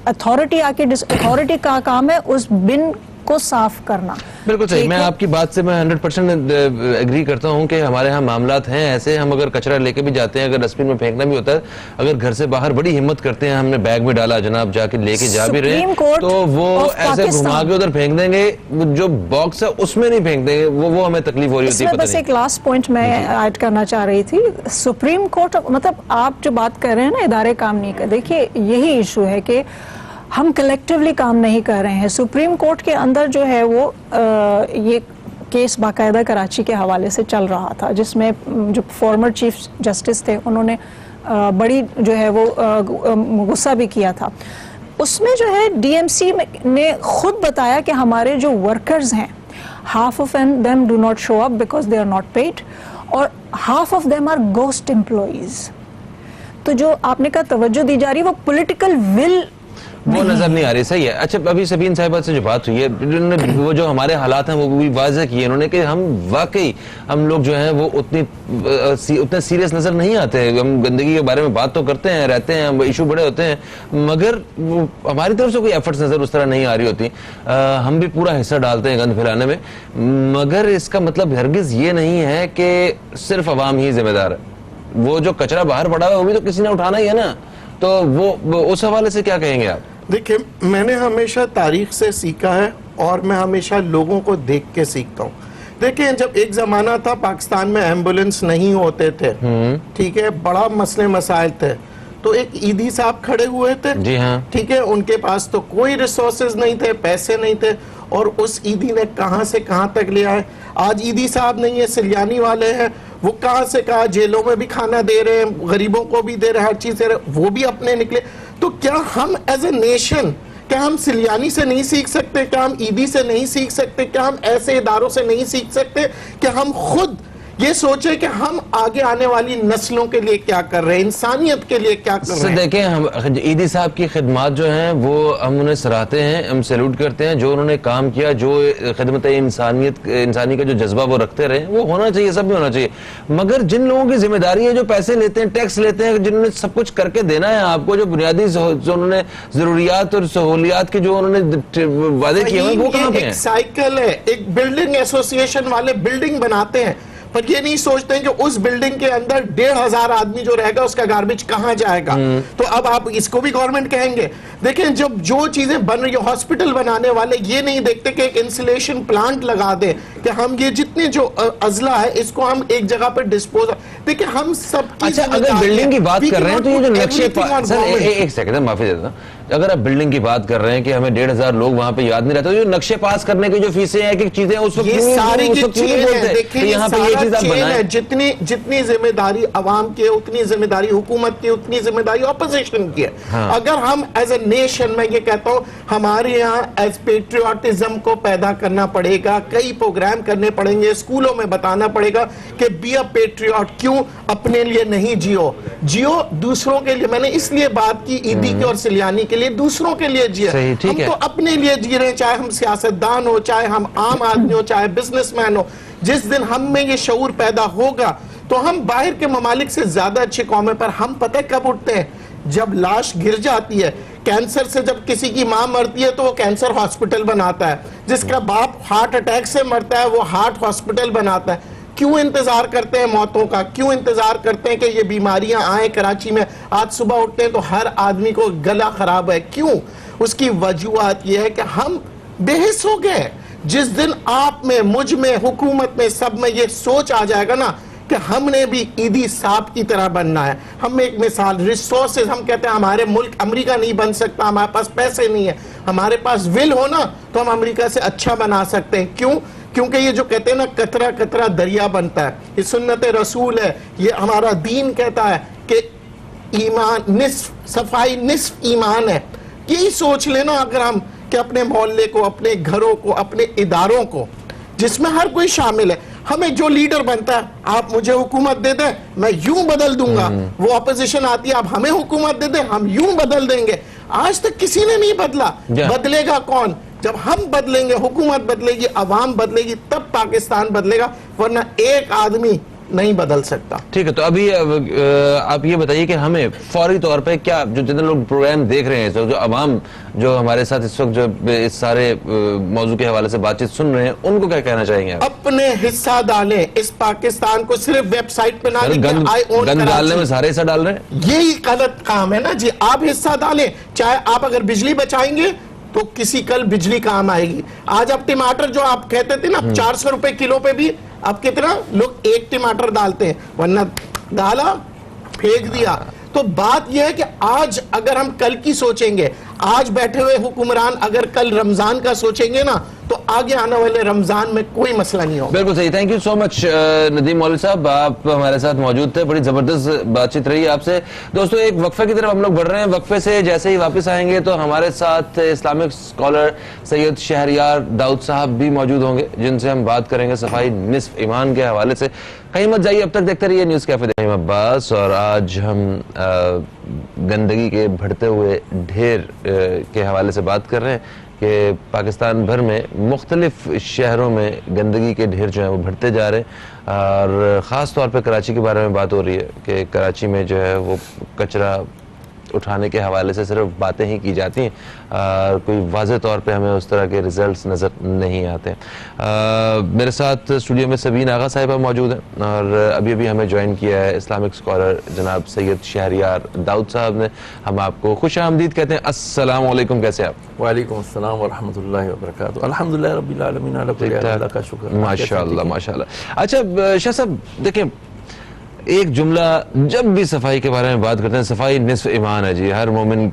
अथॉरिटी का काम है उस बिन को साफ करना। बिल्कुल सही, मैं आपकी बात से मैं 100% एग्री करता हूं कि हमारे यहाँ मामलात हैं ऐसे। हम अगर कचरा लेके भी जाते हैं, अगर डस्टबिन में फेंकना भी होता है, अगर घर से बाहर बड़ी हिम्मत करते हैं, हमने बैग में डाला जनाब जाके लेके जा भी रहे हैं, तो वो ऐसे घुमा के उधर फेंक देंगे, जो बॉक्स है उसमें नहीं फेंक देंगे, वो हमें तकलीफ हो रही होती है। बस एक लास्ट पॉइंट मैं ऐड करना चाह रही थी, सुप्रीम कोर्ट, मतलब आप जो बात कर रहे हैं ना इदारे काम नहीं कर, देखिए यही इशू है कि हम कलेक्टिवली काम नहीं कर रहे हैं। सुप्रीम कोर्ट के अंदर जो है वो ये केस बाकायदा कराची के हवाले से चल रहा था, जिसमें जो फॉर्मर चीफ जस्टिस थे उन्होंने बड़ी जो है वो गुस्सा भी किया था। उसमें जो है DMC ने खुद बताया कि हमारे जो वर्कर्स हैं, half of them do not show up because they are not paid और half of them are ghost employees. तो जो आपने कहा तवज्जो दी जा रही है वो पॉलिटिकल विल वो नजर नहीं आ रही। सही है। अच्छा, अभी सबीन साहिबा से जो बात हुई है, वो जो हमारे हालात हैं वो भी वाज़ेह किए उन्होंने कि हम वाकई हम लोग जो हैं वो उतने सीरियस नजर नहीं आते। हम गंदगी के बारे में बात तो करते हैं, रहते हैं, इशू बड़े होते हैं, मगर हमारी तरफ से कोई एफर्ट्स नजर उस तरह नहीं आ रही होती। हम भी पूरा हिस्सा डालते हैं गंद फैलाने में, मगर इसका मतलब हरगिज ये नहीं है कि सिर्फ अवाम ही जिम्मेदार है। वो जो कचरा बाहर पड़ा है वो भी तो किसी ने उठाना ही है ना, तो वो उस हवाले से क्या कहेंगे आप? देखिए, मैंने हमेशा तारीख से सीखा है और मैं हमेशा लोगों को देख के सीखता हूँ। देखिए, जब एक जमाना था पाकिस्तान में एम्बुलेंस नहीं होते थे, ठीक है, बड़ा मसले मसाइल थे, तो एक ईदी साहब खड़े हुए थे, जी हाँ, ठीक है, उनके पास तो कोई रिसोर्सेज नहीं थे, पैसे नहीं थे, और उस ईदी ने कहां से कहां तक लिया है। आज ईदी साहब नहीं है, सिलियानी वाले हैं, वो कहां से कहां जेलों में भी खाना दे रहे हैं, गरीबों को भी दे रहे हैं, हर चीज दे रहे हैं, वो भी अपने निकले। तो क्या हम एज ए नेशन, क्या हम सिलियानी से नहीं सीख सकते? क्या हम ईदी से नहीं सीख सकते? क्या हम ऐसे इदारों से नहीं सीख सकते? क्या हम खुद ये सोचे कि हम आगे आने वाली नस्लों के लिए क्या कर रहे हैं, इंसानियत के लिए क्या कर रहे हैं? देखें, हम ईदी साहब की खिदमत जो हैं वो हम उन्हें सराहते हैं, हम सैल्यूट करते हैं। जो उन्होंने काम किया, जो खिदमत इंसानी का जो जज्बा वो रखते रहे, वो होना चाहिए, सब भी होना चाहिए। मगर जिन लोगों की जिम्मेदारी है, जो पैसे लेते हैं, टैक्स लेते हैं, जिन्होंने सब कुछ करके देना है आपको, जो बुनियादी जो उन्होंने जरूरियात और सहूलियात की जो उन्होंने वादे किए हैं, वो कहाँ पे हैं? एक साइकिल है, एक बिल्डिंग एसोसिएशन वाले बिल्डिंग बनाते हैं, पर ये नहीं सोचते हैं कि उस बिल्डिंग के अंदर 1500 आदमी जो रहेगा उसका गार्बेज कहां जाएगा। तो अब आप इसको भी गवर्नमेंट कहेंगे? देखें, जब जो चीजें बन रही है, हॉस्पिटल बनाने वाले ये नहीं देखते कि एक इंसुलेशन प्लांट लगा दें कि हम ये जितने जो अजला है इसको हम एक जगह पर डिस्पोज। देखिए, हम सब, अच्छा, अगर बिल्डिंग की बात कर रहे हैं तो ये जो नक्शे, सर एक सेकंड, माफी देता हूं, अगर आप बिल्डिंग की बात कर रहे हैं कि हमें 1500 लोग वहां पे याद नहीं रहते, तो जो नक्शे पास करने की जो फीसें हैं, एक चीजें उस वक्त ये सारी की चीजें देखिए, यहाँ पे ये चीज आप बनाएं। जितनी जिम्मेदारी अवाम की है, उतनी जिम्मेदारी हुकूमत की, उतनी जिम्मेदारी ऑपोजिशन की है। हाँ। अगर हम एज ए नेशन, मैं ये कहता हूं, हमारे यहाँ एज पेट्रियोटिज्म को पैदा करना पड़ेगा, कई प्रोग्राम करने पड़ेंगे, स्कूलों में बताना पड़ेगा कि बी अ पेट्रियट, क्यों अपने लिए नहीं जियो, जियो दूसरों के लिए। मैंने इसलिए बात की ईदी की और सिलियानी के लिए, दूसरों के लिए जिए। हम तो अपने लिए जी रहे हैं, चाहे हम सियासतदान हो, चाहे हम आम आदमी हो, चाहे बिजनेसमैन हो। जिस दिन हम में ये शऊर पैदा होगा तो हम बाहर के ममालिक से ज्यादा अच्छे कौम है। पर हम पता है कब उठते हैं? जब लाश गिर जाती है। कैंसर से जब किसी की मां मरती है तो वो कैंसर हॉस्पिटल बनाता है, जिसका बाप हार्ट अटैक से मरता है वो हार्ट हॉस्पिटल बनाता है। क्यों इंतजार करते हैं मौतों का, क्यों इंतजार करते हैं कि ये बीमारियां आए कराची में। आज सुबह उठते हैं तो हर आदमी को गला खराब है, क्यों? उसकी वजूहत ये है कि हम बेहिस हो गए। जिस दिन आप में, मुझ में, हुकूमत में, सब में ये सोच आ जाएगा ना कि हमने भी ईदी सांप की तरह बनना है। हम एक मिसाल, रिसोर्सेज, हम कहते हैं हमारे मुल्क अमेरिका नहीं बन सकता, हमारे पास पैसे नहीं है, हमारे पास विल हो ना तो हम अमेरिका से अच्छा बना सकते हैं। क्यों? क्योंकि ये जो कहते हैं ना कतरा कतरा दरिया बनता है, ये सुन्नत रसूल है, ये हमारा दीन कहता है कि ईमान निस्फ, सफाई निस्फ ईमान है। यही सोच लेना अगर हम कि अपने मोहल्ले को, अपने घरों को, अपने इदारों को, जिसमें हर कोई शामिल है, हमें जो लीडर बनता है, आप मुझे हुकूमत दे दें मैं यूं बदल दूंगा, वो ऑपोजिशन आती है आप हमें हुकूमत दे दें हम यूं बदल देंगे। आज तक किसी ने नहीं बदला, बदलेगा कौन? जब हम बदलेंगे, हुकूमत बदलेगी, अवाम बदलेगी, तब पाकिस्तान बदलेगा, वरना एक आदमी नहीं बदल सकता। ठीक है, तो अभी आप ये बताइए कि हमें फौरी तौर पे क्या, जो जितने लोग प्रोग्राम देख रहे हैं, जो अवाम जो हमारे साथ इस वक्त जो इस सारे मौजू के हवाले से बातचीत सुन रहे हैं, उनको क्या कहना चाहेंगे आप? अपने हिस्सा डालें इस पाकिस्तान को, सिर्फ वेबसाइट पे ना गंद डालने में सारे हिस्सा डाल रहे हैं, यही गलत काम है ना जी। आप हिस्सा डालें, चाहे आप अगर बिजली बचाएंगे तो किसी कल बिजली काम आएगी। आज आप टमाटर जो आप कहते थे ना 400 रुपए किलो पे भी अब कितना लोग एक टमाटर डालते हैं, वरना डाला फेंक दिया। तो बात यह है कि आज अगर हम कल की सोचेंगे, आज बैठे हुए हुक्मरान अगर कल रमजान का सोचेंगे ना, तो आगे आने वाले रमजान में कोई मसला नहीं होगा। बिल्कुल सही। Thank you so much Nadeem मौलवी साहब, आप हमारे साथ मौजूद थे, बड़ी जबरदस्त बातचीत रही आपसे। दोस्तों, एक वक्फे की तरफ हम लोग बढ़ रहे हैं। वक्फे से जैसे ही वापस आएंगे तो हमारे साथ इस्लामिक स्कॉलर सैयद शहरियार दाऊद साहब भी मौजूद होंगे, जिनसे हम बात करेंगे सफाई निस्फ ईमान के हवाले से। कहीं मत जाइए, अब तक देखते रहिए न्यूज़ कैफे फहीम अब्बास। और आज हम गंदगी के बढ़ते हुए ढेर के हवाले से बात कर रहे हैं कि पाकिस्तान भर में मुख्तलिफ शहरों में गंदगी के ढेर जो है वो बढ़ते जा रहे हैं। और ख़ास तौर पे कराची के बारे में बात हो रही है कि कराची में जो है वो कचरा उठाने के हवाले से सिर्फ बातें ही की जाती हैं, कोई वाज़े तौर पे हमें उस तरह के रिजल्ट्स नज़र नहीं आते। मेरे साथ स्टूडियो में सबीन आगा साहिबा मौजूद हैं और अभी अभी हमें ज्वाइन किया है इस्लामिक स्कॉलर जनाब सैयद शहरियार दाऊद साहब ने। हम आपको खुश आमदीद कहते हैं। अस्सलाम वालेकुम, कैसे आप? वालेकुम अस्सलाम व रहमतुल्लाहि व बरकातुहू। अल्हम्दुलिल्लाह रब्बिल आलमीन, अला कुल्ली हाल, अल्लाह का शुक्र, माशाअल्लाह माशाअल्लाह। अच्छा शाह साहब, देखें, एक जुमला जब भी सफाई के बारे में बात करते हैं, सफाई निस्फ ईमान है जी। हर मोमिन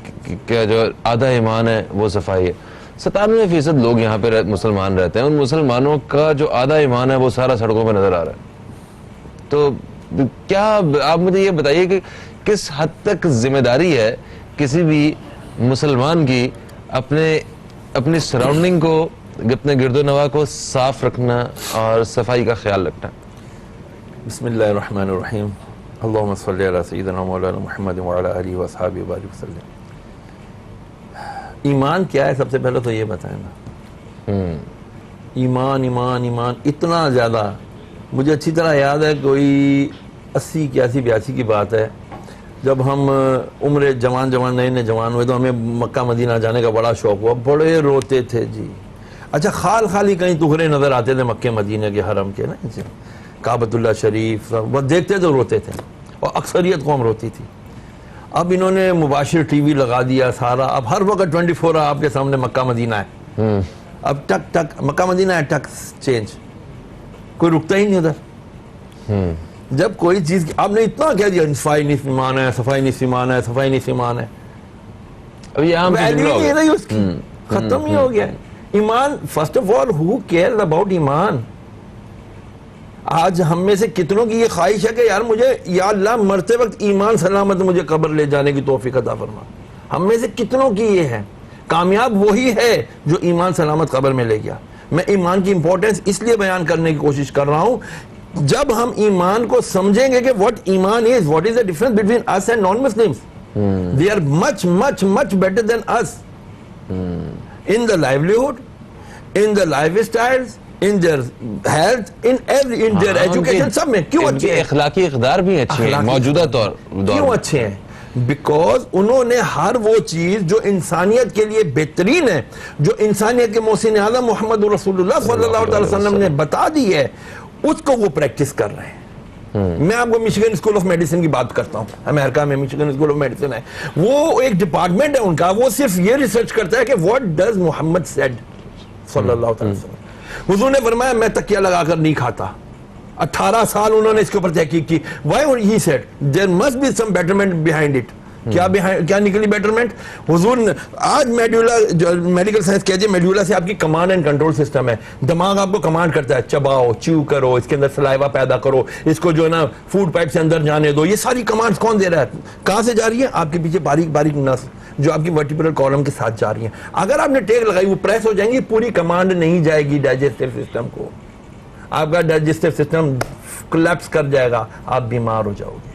का जो आधा ईमान है वो सफाई है। 97% लोग यहाँ पे मुसलमान रहते हैं, उन मुसलमानों का जो आधा ईमान है वो सारा सड़कों पे नजर आ रहा है। तो क्या आप मुझे ये बताइए कि किस हद तक जिम्मेदारी है किसी भी मुसलमान की अपनी सराउंडिंग को, अपने गिरदोनवा को साफ रखना और सफाई का ख्याल रखना? बिस्मिल्लाहिर्रहमानिर्रहीम, अल्लाहुम्मा सल्लि अला सय्यिदिना मौलाना मुहम्मद व अला आलिहि व अस्हाबिहि व बारिक वसल्लम। ईमान क्या है, सबसे पहले तो ये बताएं ना। ईमान ईमान ईमान इतना ज़्यादा, मुझे अच्छी तरह याद है, कोई 80 81 82 की बात है, जब हम उम्र जवान नए जवान हुए तो हमें मक्का मदीना जाने का बड़ा शौक हुआ, बड़े रोते थे जी। अच्छा, खाली कहीं टुकड़े नज़र आते थे मक्के मदीने के हरम के ना, काबतुल्लाह शरीफ, वह देखते तो रोते थे और अक्सरियत कौम रोती थी। अब इन्होंने मुबाशिर टीवी लगा दिया सारा, अब हर वक्त 24 आपके सामने मक्का मदीना है। अब टक टक मक्का मदीना है, टक चेंज, कोई रुकता ही नहीं उधर। जब कोई चीज आपने इतना कह दिया सफाई निस्फ ईमान है, सफाई निस्फ ईमान है, सफाई निस्फ ईमान है, अब ये आम नहीं रही उसकी, खत्म ही हो गया ईमान। First of all, who care about ईमान? आज हम में से कितनों की ये ख्वाहिश है कि यार मुझे, या अल्लाह, मरते वक्त ईमान सलामत मुझे कब्र ले जाने की तौफीक अता फरमा। हम में से कितनों की ये है? कामयाब वही है जो ईमान सलामत कब्र में ले गया। मैं ईमान की इंपॉर्टेंस इसलिए बयान करने की कोशिश कर रहा हूं, जब हम ईमान को समझेंगे कि व्हाट ईमान is, what is the difference between us and non Muslims, they are much much much better than us in the livelihood, in the life styles, in their health, in their education, सब में। क्यों अच्छे हैं? अखलाकी इक़दार भी अच्छे हैं मौजूदा दौर। क्यों अच्छे हैं? बिकॉज उन्होंने हर वो चीज जो इंसानियत के लिए बेहतरीन है, जो इंसानियत के मोहसिन आज़म मोहम्मद रसूलुल्लाह सल्लल्लाहु अलैहि वसल्लम ने बता दी है, उसको वो प्रैक्टिस कर रहे हैं। मैं आपको मिशिगन स्कूल ऑफ मेडिसिन की बात करता हूं, अमेरिका में मिशिगन स्कूल ऑफ मेडिसिन है, वो एक डिपार्टमेंट है उनका, वो सिर्फ ये रिसर्च करता है कि व्हाट डज मोहम्मद सेड सल्लल्लाहु अलैहि वसल्लम। हुजूर ने फरमाया मैं तकिया लगाकर नहीं खाता, 18 साल उन्होंने इसके ऊपर तहकीक की। Why he said there must be some betterment behind it. क्या निकली बेटरमेंट? हुजूर ने आज मेड्यूला, मेडिकल साइंस कहते हैं मेड्यूला से आपकी कमांड एंड कंट्रोल सिस्टम है, दिमाग आपको कमांड करता है, चबाओ, च्यू करो, इसके अंदर सलाइवा पैदा करो, इसको जो है ना फूड पाइप से अंदर जाने दो। ये सारी कमांड्स कौन दे रहा है? कहां से जा रही है? आपके पीछे बारीक बारीक नस जो आपकी वर्टिब्रल कॉलम के साथ जा रही है। अगर आपने टेक लगाई, वो प्रेस हो जाएंगी, पूरी कमांड नहीं जाएगी डाइजेस्टिव सिस्टम को, आपका डाइजेस्टिव सिस्टम कोलैप्स कर जाएगा, आप बीमार हो जाओगे।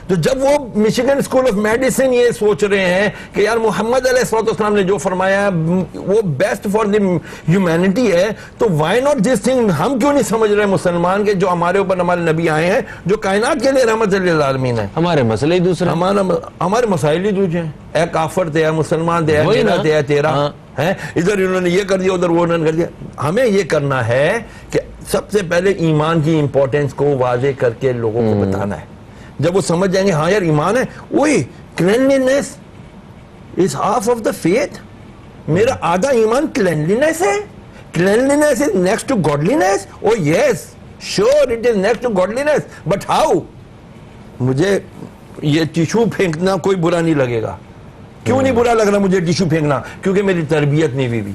तो जब वो मिशिगन स्कूल ऑफ मेडिसिन ये सोच रहे हैं कि यार मोहम्मद अलैहिस्सलाम ने जो फरमाया है वो बेस्ट फॉर द ह्यूमैनिटी है, तो व्हाई नॉट दिस थिंग हम क्यों नहीं समझ रहे मुसलमान के, जो हमारे ऊपर हमारे नबी आए हैं, जो कायनात के लिए रहमत लिल आलमीन है। हमारे मसले ही दूसरे, हमारे मसाइल ही दूसरे हैं। ए काफर थे, मुसलमान थे, मेरा थे, तेरा है, इधर इन्होंने ये कर दिया, उधर वो उन्होंने कर दिया। हमें ये करना है कि सबसे पहले ईमान की इंपॉर्टेंस को वाजे करके लोगों को बताना है। जब वो समझ जाएंगे हाँ यार ईमान है, ओए cleanliness is half of the faith, मेरा आधा ईमान क्लेanलीनेस है, cleanliness is next to godliness. Oh yes sure it is next to godliness, but how? मुझे ये टिश्यू फेंकना कोई बुरा नहीं लगेगा। क्यों नहीं बुरा लग रहा मुझे टिश्यू फेंकना? क्योंकि मेरी तरबियत नहीं हुई।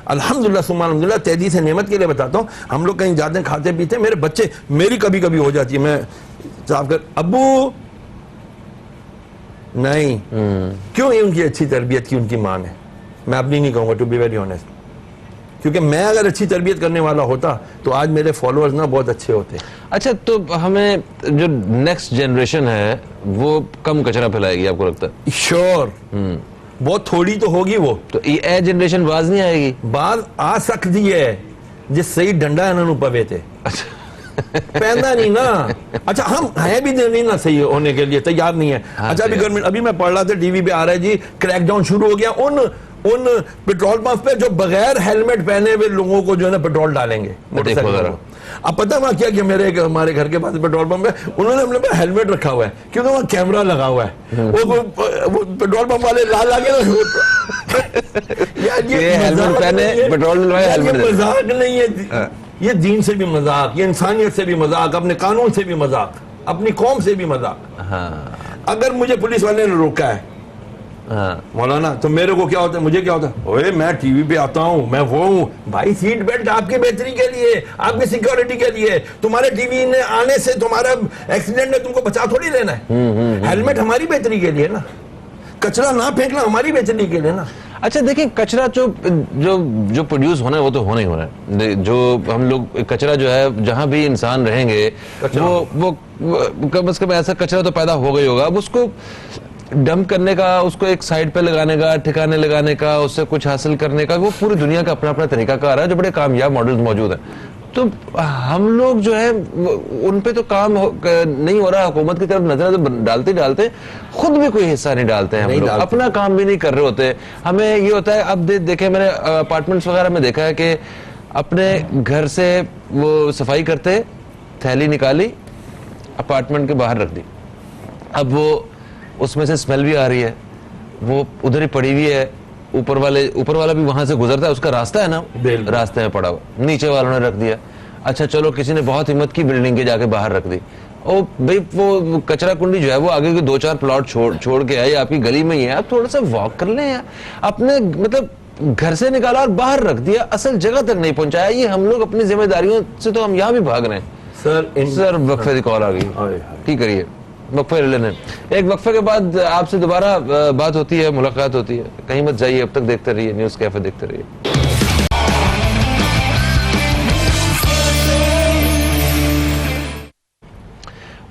अल्हम्दुलिल्लाह सुम्मा अल्हम्दुलिल्लाह, तेजी से नेमत के लिए बताता हूँ, हम लोग कहीं जाते हैं खाते पीते, मेरे बच्चे, मेरी कभी कभी हो जाती है, मैं साफ कर अब्बू नहीं, क्यों? उनकी अच्छी तरबियत की उनकी मां है, मैं अपनी नहीं कहूंगा टू बी वेरी ऑनेस्ट, क्योंकि मैं अगर अच्छी तरबियत करने वाला होता तो आज मेरे फॉलोअर्स ना बहुत अच्छे होते। अच्छा, तो हमें जो नेक्स्ट जनरेशन है वो कम कचरा फैलाएगी आपको लगता है? श्योर, बहुत थोड़ी तो होगी वो। तो ये जनरेशन बाज नहीं आएगी? बाज आ सकती है, जिस सही डंडा है ना पवे थे पैदा नहीं ना। अच्छा, हम है भी नहीं ना सही होने के लिए तैयार नहीं है। अच्छा, अभी गवर्नमेंट, अभी मैं पढ़ रहा था टीवी पे आ रहा है जी, क्रैकडाउन शुरू हो गया उन पेट्रोल पंप पे जो बगैर हेलमेट पहने हुए लोगों को जो है ना पेट्रोल डालेंगे मोटरसाइकिल। अब पता वहां क्या किया, हमारे घर के पास पेट्रोल पंप है, उन्होंने अपने पास हेलमेट रखा हुआ है क्योंकि वहां कैमरा लगा हुआ है। वो पेट्रोल पंप वाले ला लागे यार ये हेलमेट पहने पेट्रोल डलवाए, हेलमेट मजाक नहीं है, ये दीन से भी मजाक, ये इंसानियत से भी मजाक, अपने कानून से भी मजाक, अपनी कौम से भी मजाक। अगर मुझे पुलिस वाले ने रोका है मौलाना, तो मेरे को क्या होता है, मुझे क्या होता है, ओए मैं टीवी पे आता हूं, मैं वो हूं भाई। सीट बेल्ट आपकी बेहतरी के लिए, आपकी सिक्योरिटी के लिए, तुम्हारे टीवी ने आने से तुम्हारा एक्सीडेंट में तुमको बचा थोड़ी लेना है। हेलमेट हमारी बेहतरी के लिए ना, कचरा ना फेंकना हमारी बेहतरी के लिए ना। अच्छा देखिए, कचरा जो प्रोड्यूस होना है वो तो होना ही होना है। जो हम लोग कचरा जो है, जहां भी इंसान रहेंगे वो कम से कम ऐसा कचरा तो पैदा हो गई होगा। अब उसको डंप करने का, उसको एक साइड पे लगाने का, ठिकाने लगाने का, उससे कुछ हासिल करने का, वो पूरी दुनिया का अपना अपना तरीका कार है, जो बड़े कामयाब मॉडल्स मौजूद हैं। तो हम लोग जो है उन पे तो काम नहीं हो रहा, हुकूमत की तरफ नजर डालते डालते खुद भी कोई हिस्सा नहीं डालते हैं, हम लोग अपना काम भी नहीं कर रहे होते। हमें ये होता है, अब देखे मैंने अपार्टमेंट्स वगैरह में देखा है कि अपने घर से वो सफाई करते, थैली निकाली, अपार्टमेंट के बाहर रख दी, अब वो उसमें से स्मेल भी आ रही है, वो उधर ही पड़ी हुई है, ऊपर वाला भी वहां से गुजरता है, उसका रास्ता है ना, रास्ते में पड़ा हुआ, नीचे वालों ने रख दिया। अच्छा चलो, किसी ने बहुत हिम्मत की, बिल्डिंग के जाके बाहर रख दी। ओ भाई, वो कचरा कुंडी जो है वो आगे के 2-4 प्लॉट छोड़ के आई, आपकी गली में ही है, आप थोड़ा सा वॉक कर लें यार। अपने मतलब घर से निकाला और बाहर रख दिया, असल जगह तक नहीं पहुंचाया। ये हम लोग अपनी जिम्मेदारियों से तो हम यहाँ भी भाग रहे हैं। सर वक्फे की कॉल आ गई, ठीक करिए, वक्फे ले लेने। एक वक्फे के बाद आपसे दोबारा बात होती है, मुलाकात होती है। कहीं मत जाइए, अब तक देखते रहिए न्यूज़ कैफे, देखते रहिए।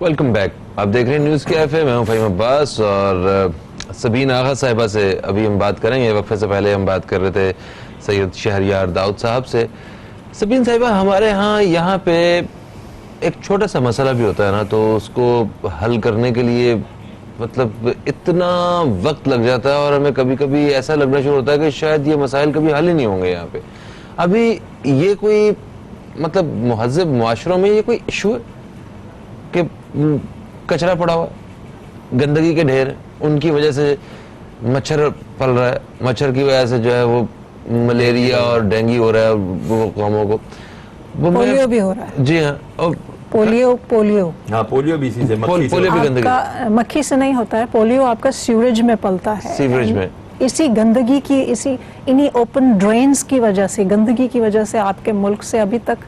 वेलकम बैक, आप देख रहे हैं न्यूज़ कैफे, मैं हूं फहीम अब्बास और सबीन आगा साहिबा से अभी हम बात करेंगे। वक्फे से पहले हम बात कर रहे थे सैयद शहरियार दाऊद साहब से। सबीन साहिबा, हमारे यहाँ पे एक छोटा सा मसला भी होता है ना, तो उसको हल करने के लिए मतलब इतना वक्त लग जाता है और हमें कभी कभी ऐसा लगना शुरू होता है कि शायद ये मसाइल कभी हल ही नहीं होंगे यहाँ पे। अभी ये कोई मतलब मुहज़्ज़ब मुआशरों में ये कोई इशू है कि कचरा पड़ा हुआ, गंदगी के ढेर, उनकी वजह से मच्छर पल रहा है, मच्छर की वजह से जो है वो मलेरिया और डेंगू हो रहा है वो कौमों को, पोलियो भी हो रहा है। जी हाँ, और पोलियो हाँ, पोलियो भी इसी से, मक्खी से। पोलियो भी गंदगी, आपका मक्खी से नहीं होता है, पोलियो आपका सीवरेज में पलता है, सीवरेज में। इसी गंदगी की, इन्हीं ओपन ड्रेन्स की वजह से, गंदगी की वजह से आपके मुल्क से अभी तक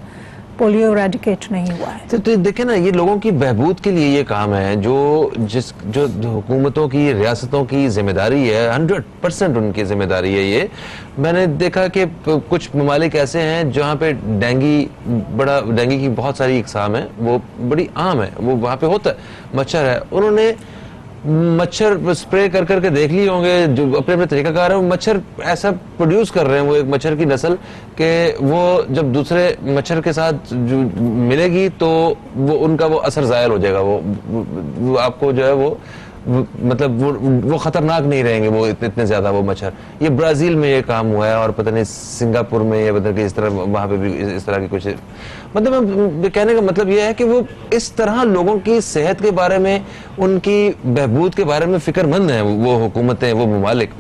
पोलियो इरेडिकेट नहीं हुआ है। तो देखें ना, ये लोगों की बहबूद के लिए ये काम है जो हुकूमतों की, रियासतों की जिम्मेदारी है, 100% उनकी जिम्मेदारी है ये। मैंने देखा कि कुछ ममालिक ऐसे हैं जहाँ पे डेंगी की बहुत सारी इकसाम है, वो बड़ी आम है, वो वहाँ पे होता है, मच्छर है, उन्होंने मच्छर स्प्रे कर करके देख लिए होंगे, जो अपने अपने तरीकाकार है, वो मच्छर ऐसा प्रोड्यूस कर रहे हैं, वो एक मच्छर की नस्ल के वो जब दूसरे मच्छर के साथ जो मिलेगी तो वो उनका वो असर ज़ायल हो जाएगा, वो आपको जो है वो मतलब वो खतरनाक नहीं रहेंगे वो इतने ज्यादा वो मच्छर। ये ब्राजील में ये काम हुआ है और पता नहीं सिंगापुर में या पता नहीं इस तरह वहां पे भी इस तरह की कुछ, मतलब कहने का मतलब ये है कि वो इस तरह लोगों की सेहत के बारे में, उनकी बहबूद के बारे में फिक्रमंद हैं वो हुकूमतें, वो ममालिक।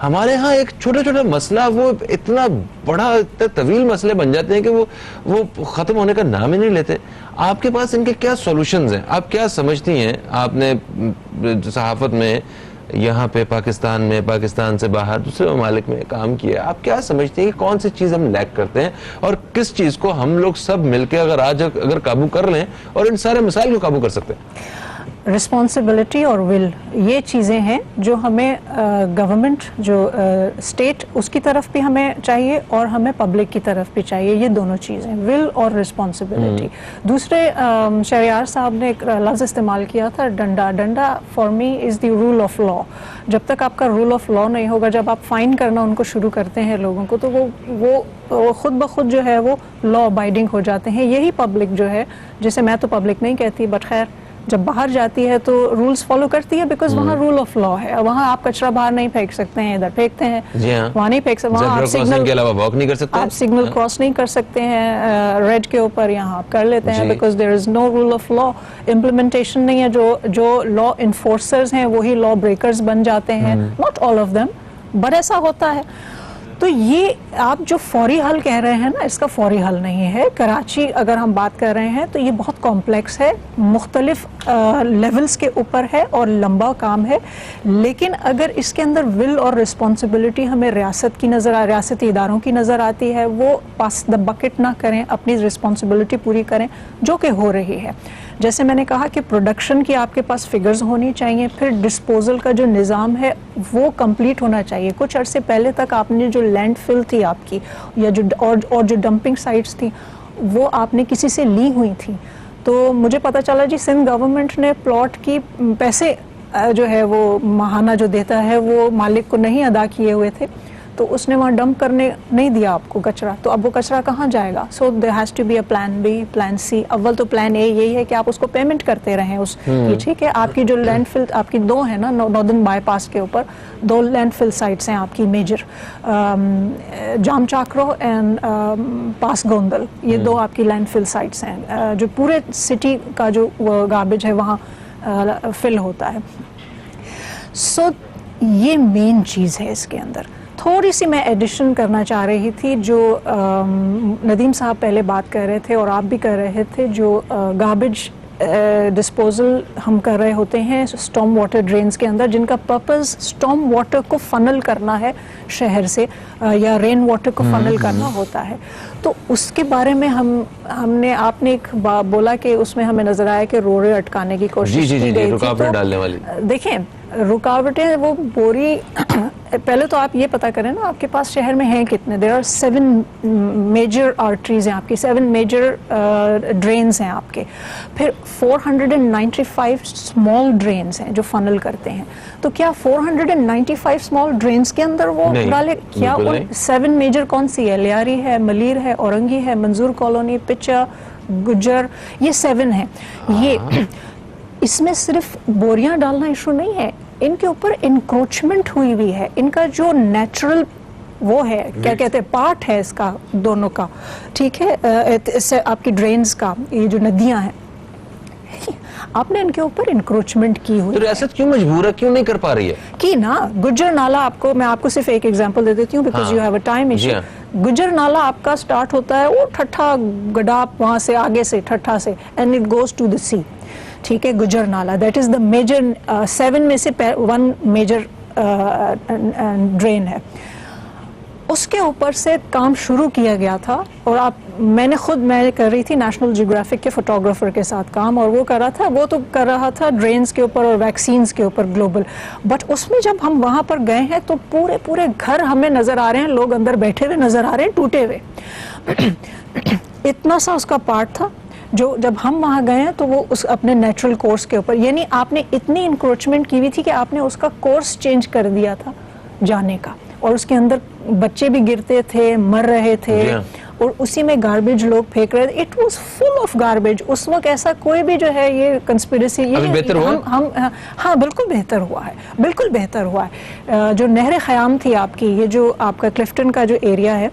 हमारे यहाँ एक छोटा छोटा मसला वो इतना बड़ा, इतने तवील मसले बन जाते हैं कि वो खत्म होने का नाम ही नहीं लेते। आपके पास इनके क्या सॉल्यूशंस हैं? आप क्या समझती हैं? आपने सहाफत में यहाँ पे पाकिस्तान में, पाकिस्तान से बाहर दूसरे ममालिक में काम किया, आप क्या समझती हैं कि कौन सी चीज़ हम लैक करते हैं और किस चीज़ को हम लोग सब मिलकर अगर काबू कर लें और इन सारे मसाइल को काबू कर सकते हैं? रिस्पॉन्सिबिलिटी और विल, ये चीज़ें हैं जो हमें गवर्नमेंट जो स्टेट उसकी तरफ भी हमें चाहिए और हमें पब्लिक की तरफ भी चाहिए, ये दोनों चीज़ें, विल और रिस्पॉन्सिबिलिटी। दूसरे शहरियार साहब ने एक लफ्ज़ इस्तेमाल किया था, डंडा। डंडा for me is the rule of law. जब तक आपका रूल ऑफ लॉ नहीं होगा, जब आप फाइन करना उनको शुरू करते हैं लोगों को, तो वो खुद ब खुद जो है वो लॉ अबाइडिंग हो जाते हैं। यही पब्लिक जो है, जिसे मैं तो पब्लिक नहीं कहती, बट खैर जब बाहर जाती है तो रूल्स फॉलो करती है, बिकॉज वहाँ रूल ऑफ लॉ है। वहाँ आप कचरा बाहर नहीं फेंक सकते हैं, इधर फेंकते हैं, वहाँ नहीं फेंक सकते, वहाँ आप सिग्नल के अलावा वॉक नहीं कर सकते, आप सिग्नल क्रॉस नहीं कर सकते हैं रेड के ऊपर, यहाँ आप कर लेते हैं, because there is no rule of law. Implementation नहीं है, जो लॉ इन्फोर्सर्स हैं वही लॉ ब्रेकर्स बन जाते हैं, not all of them, but ऐसा होता है। तो ये आप जो फौरी हल कह रहे हैं ना, इसका फौरी हल नहीं है। कराची अगर हम बात कर रहे हैं तो ये बहुत कॉम्प्लेक्स है, मुख्तलिफ लेवल्स के ऊपर है और लंबा काम है। लेकिन अगर इसके अंदर विल और रिस्पॉन्सिबिलिटी हमें रियासती इदारों की नज़र आती है, वो पास द बकेट ना करें, अपनी रिस्पॉन्सिबिलिटी पूरी करें, जो कि हो रही है। जैसे मैंने कहा कि प्रोडक्शन की आपके पास फिगर्स होनी चाहिए, फिर डिस्पोजल का जो निज़ाम है वो कंप्लीट होना चाहिए। कुछ अरसे पहले तक आपने जो लैंडफिल थी आपकी या जो डंपिंग साइट्स थी वो आपने किसी से ली हुई थी, तो मुझे पता चला जी सिंध गवर्नमेंट ने प्लॉट की पैसे जो है वो माहाना जो देता है वो मालिक को नहीं अदा किए हुए थे, तो उसने वहाँ डंप करने नहीं दिया आपको कचरा, तो अब वो कचरा कहाँ जाएगा? So there has to be a plan B, plan C. अव्वल तो प्लान ए यही है कि आप उसको पेमेंट करते रहें उस ये, ठीक है। आपकी जो लैंडफिल आपकी दो है ना, नॉर्दर्न बाईपास के ऊपर 2 लैंडफिल साइट्स हैं आपकी मेजर, जाम चाकरो एंड पास गोंदल, ये 2 आपकी लैंडफिल साइट्स हैं जो पूरे सिटी का जो गार्बेज है वहाँ फिल होता है। सो ये मेन चीज़ है इसके अंदर। थोड़ी सी मैं एडिशन करना चाह रही थी, जो नदीम साहब पहले बात कर रहे थे और आप भी कर रहे थे, जो गार्बेज डिस्पोजल हम कर रहे होते हैं स्टॉर्म वाटर ड्रेन्स के अंदर, जिनका पर्पस स्टॉर्म वाटर को फनल करना है शहर से या रेन वाटर को फनल करना होता है। तो उसके बारे में हमने आपने एक बोला कि उसमें हमें नजर आया कि रोड़े अटकाने की कोशिश की गई थी। रुकावटें डालने वाली, देखें रुकावटें वो बोरी पहले तो आप ये पता करें ना आपके पास शहर में हैं कितने। देयर आर 7 मेजर आर्टरीज हैं आपकी, 7 मेजर ड्रेन्स हैं आपके, फिर 495 स्मॉल ड्रेन्स हैं जो फनल करते हैं। तो क्या 495 स्मॉल ड्रेन्स के अंदर वो डाले? क्या उन 7 मेजर कौन सी है? लियारी है, मलीर है, औरंगी है, मंजूर कॉलोनी, पिचा, गुज्जर, ये 7 हैं। ये इसमें सिर्फ बोरियां डालना इशू नहीं है, इनके ऊपर इंक्रोचमेंट हुई हुई है। इनका जो नेचुरल वो है, क्या कहते हैं, पार्ट है इसका दोनों का, ठीक है। इससे आपकी ड्रेन्स का, ये जो नदियां हैं, आपने इनके ऊपर इंक्रोचमेंट की हुई तो रियासत क्यों मजबूर है, क्यों नहीं कर पा रही है? कि ना गुज्जर नाला, आपको मैं आपको सिर्फ एक एग्जांपल दे देती हूँ because you have a time issue. Gujjar नाला आपका स्टार्ट होता है वो ठट्ठा गडाप, वहां से आगे से ठट्ठा से, and it goes to the sea, ठीक है। गुज्जर नाला दैट इज द मेजर 7 में से 1 मेजर ड्रेन है। उसके ऊपर से काम शुरू किया गया था, और मैं कर रही थी नेशनल जियोग्राफिक के फोटोग्राफर के साथ काम, और वो कर रहा था ड्रेन्स के ऊपर और वैक्सीन्स के ऊपर ग्लोबल। बट उसमें जब हम वहाँ पर गए हैं तो पूरे घर हमें नज़र आ रहे हैं, लोग अंदर बैठे हुए नज़र आ रहे हैं, टूटे हुए। इतना सा उसका पार्ट था जो जब हम वहाँ गए हैं तो वो उस अपने नेचुरल कोर्स के ऊपर, यानी आपने इतनी इंक्रोचमेंट की हुई थी कि आपने उसका कोर्स चेंज कर दिया था जाने का, और उसके अंदर बच्चे भी गिरते थे, मर रहे थे, और उसी में गार्बेज लोग फेंक रहे थे। It was full of garbage. उस वक्त ऐसा कोई भी जो है ये कंस्पिरेसी, ये बेहतर हुआ? हाँ बिल्कुल बेहतर हुआ है, बिल्कुल बेहतर हुआ है। जो नहर ख़याम थी आपकी, ये जो आपका क्लिफ्टन का जो एरिया है,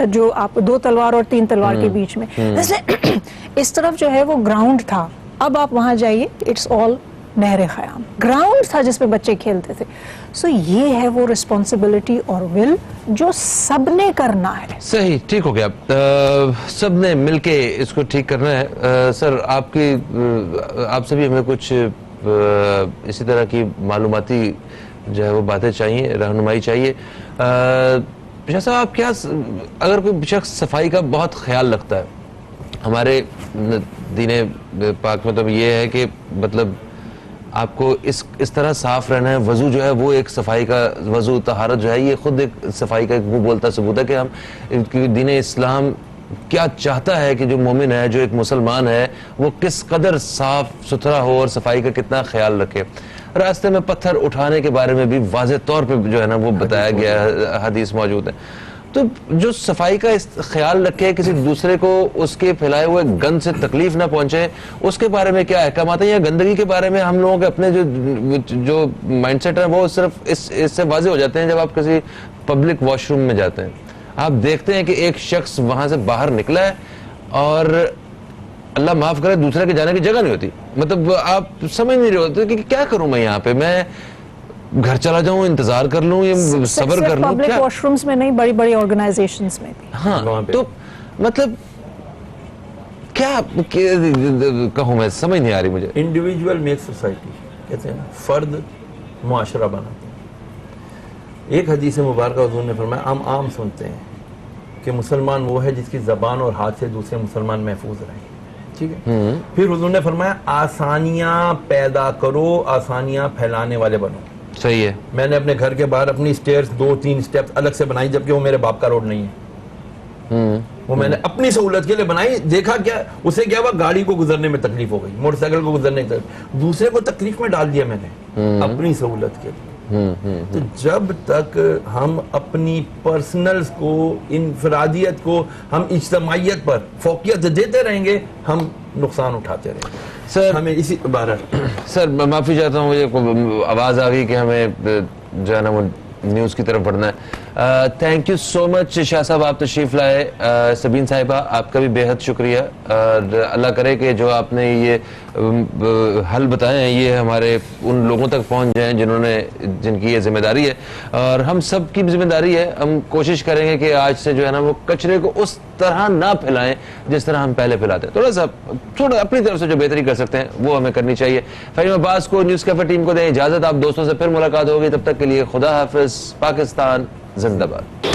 जो आप 2 तलवार और 3 तलवार के बीच में, इसलिए इस तरफ जो है वो ग्राउंड था। अब आप वहाँ जाइए, इट्स ऑल नहर ख़याम, ग्राउंड था जिसपे बच्चे खेलते थे। सो ये है वो रिस्पॉन्सिबिलिटी और विल जो सबने करना है। सही, ठीक हो गया। सबने मिलके इसको ठीक करना है। सर आपसे भी हमें कुछ इसी तरह की मालूमाती जो है वो बातें चाहिए, रहनुमाई चाहिए। शाह साहब, आप क्या, अगर कोई शख्स सफाई का बहुत ख्याल रखता है, हमारे दीने पाक में तो ये है कि मतलब आपको इस तरह साफ रहना है। वजू जो है वो एक सफाई का, वजू तहारत जो है ये खुद एक सफाई का एक मुंह बोलता सबूत है कि हम दीन इस्लाम क्या चाहता है कि जो मोमिन है, जो एक मुसलमान है, वो किस कदर साफ सुथरा हो और सफाई का कितना ख्याल रखे। रास्ते में पत्थर उठाने के बारे में भी वाज़ेह तौर पे जो है ना वो बताया गया है, हदीस मौजूद है। तो जो सफाई का ख्याल रखे, किसी दूसरे को उसके फैलाए हुए गंद से तकलीफ ना पहुंचे, उसके बारे में क्या अहकाम आते हैं? या गंदगी के बारे में हम लोगों के अपने जो माइंडसेट है वो सिर्फ इससे वाज़ेह हो जाते हैं जब आप किसी पब्लिक वॉशरूम में जाते हैं। आप देखते हैं कि एक शख्स वहां से बाहर निकला है और अल्लाह माफ करे दूसरे के जाने की जगह नहीं होती। मतलब आप समझ नहीं रहे होते कि क्या करूं मैं यहाँ पे, मैं घर चला जाऊं, इंतजार कर लूं, ये सब्र कर लूं? पब्लिक वॉशरूम्स में नहीं, बड़ी बड़ी ऑर्गेनाइजेशंस में भी। हाँ, तो मतलब क्या कहूं मैं, समझ नहीं आ रही मुझे। इंडिविजुअल मेक सोसाइटी कहते हैं ना, फर्द मुआशरा बनाते हैं। एक हदीस मुबारक हुज़ूर ने फरमाया, हम आम सुनते हैं कि मुसलमान वो है जिसकी ज़बान और हाथ से दूसरे मुसलमान महफूज रहें, ठीक है। फिर हुज़ूर ने फरमाया, आसानियां पैदा करो, आसानियां फैलाने वाले बनो। सही है। मैंने अपने घर के बाहर अपनी स्टेयर्स 2-3 स्टेप्स अलग से बनाई, जबकि वो मेरे बाप का रोड नहीं है। वो मैंने अपनी सहूलत के लिए बनाई। देखा क्या, उसे क्या हुआ, गाड़ी को गुजरने में तकलीफ हो गई, मोटरसाइकिल को गुजरने में तकलीफ, दूसरे को तकलीफ में डाल दिया मैंने अपनी सहूलत के लिए। तो जब तक हम अपनी पर्सनल्स को, इनफरादियत को, हम इज्तमाइयत पर फोकियत देते रहेंगे, हम नुकसान उठाते रहेंगे। सर हमें इसी बार सर माफी चाहता हूँ, मुझे आवाज आ गई कि हमें जो है ना वो न्यूज़ की तरफ बढ़ना है। Thank you so much Shah साहब, आप तशरीफ लाए। सबीन साहिबा, आपका भी बेहद शुक्रिया। अल्लाह करे कि जो आपने ये हल बताए हैं ये हमारे उन लोगों तक पहुंच जाएं जिनकी ये जिम्मेदारी है, और हम सब की जिम्मेदारी है। हम कोशिश करेंगे कि आज से जो है ना वो कचरे को उस तरह ना फैलाएं जिस तरह हम पहले फैलाते हैं। थोड़ा अपनी तरफ से जो बेहतरी कर सकते हैं वो हमें करनी चाहिए। फहीम अब्बास को, न्यूज़ कैफे टीम को दें इजाजत। आप दोस्तों से फिर मुलाकात होगी, तब तक के लिए खुदा हाफिज। पाकिस्तान जिंदाबाद।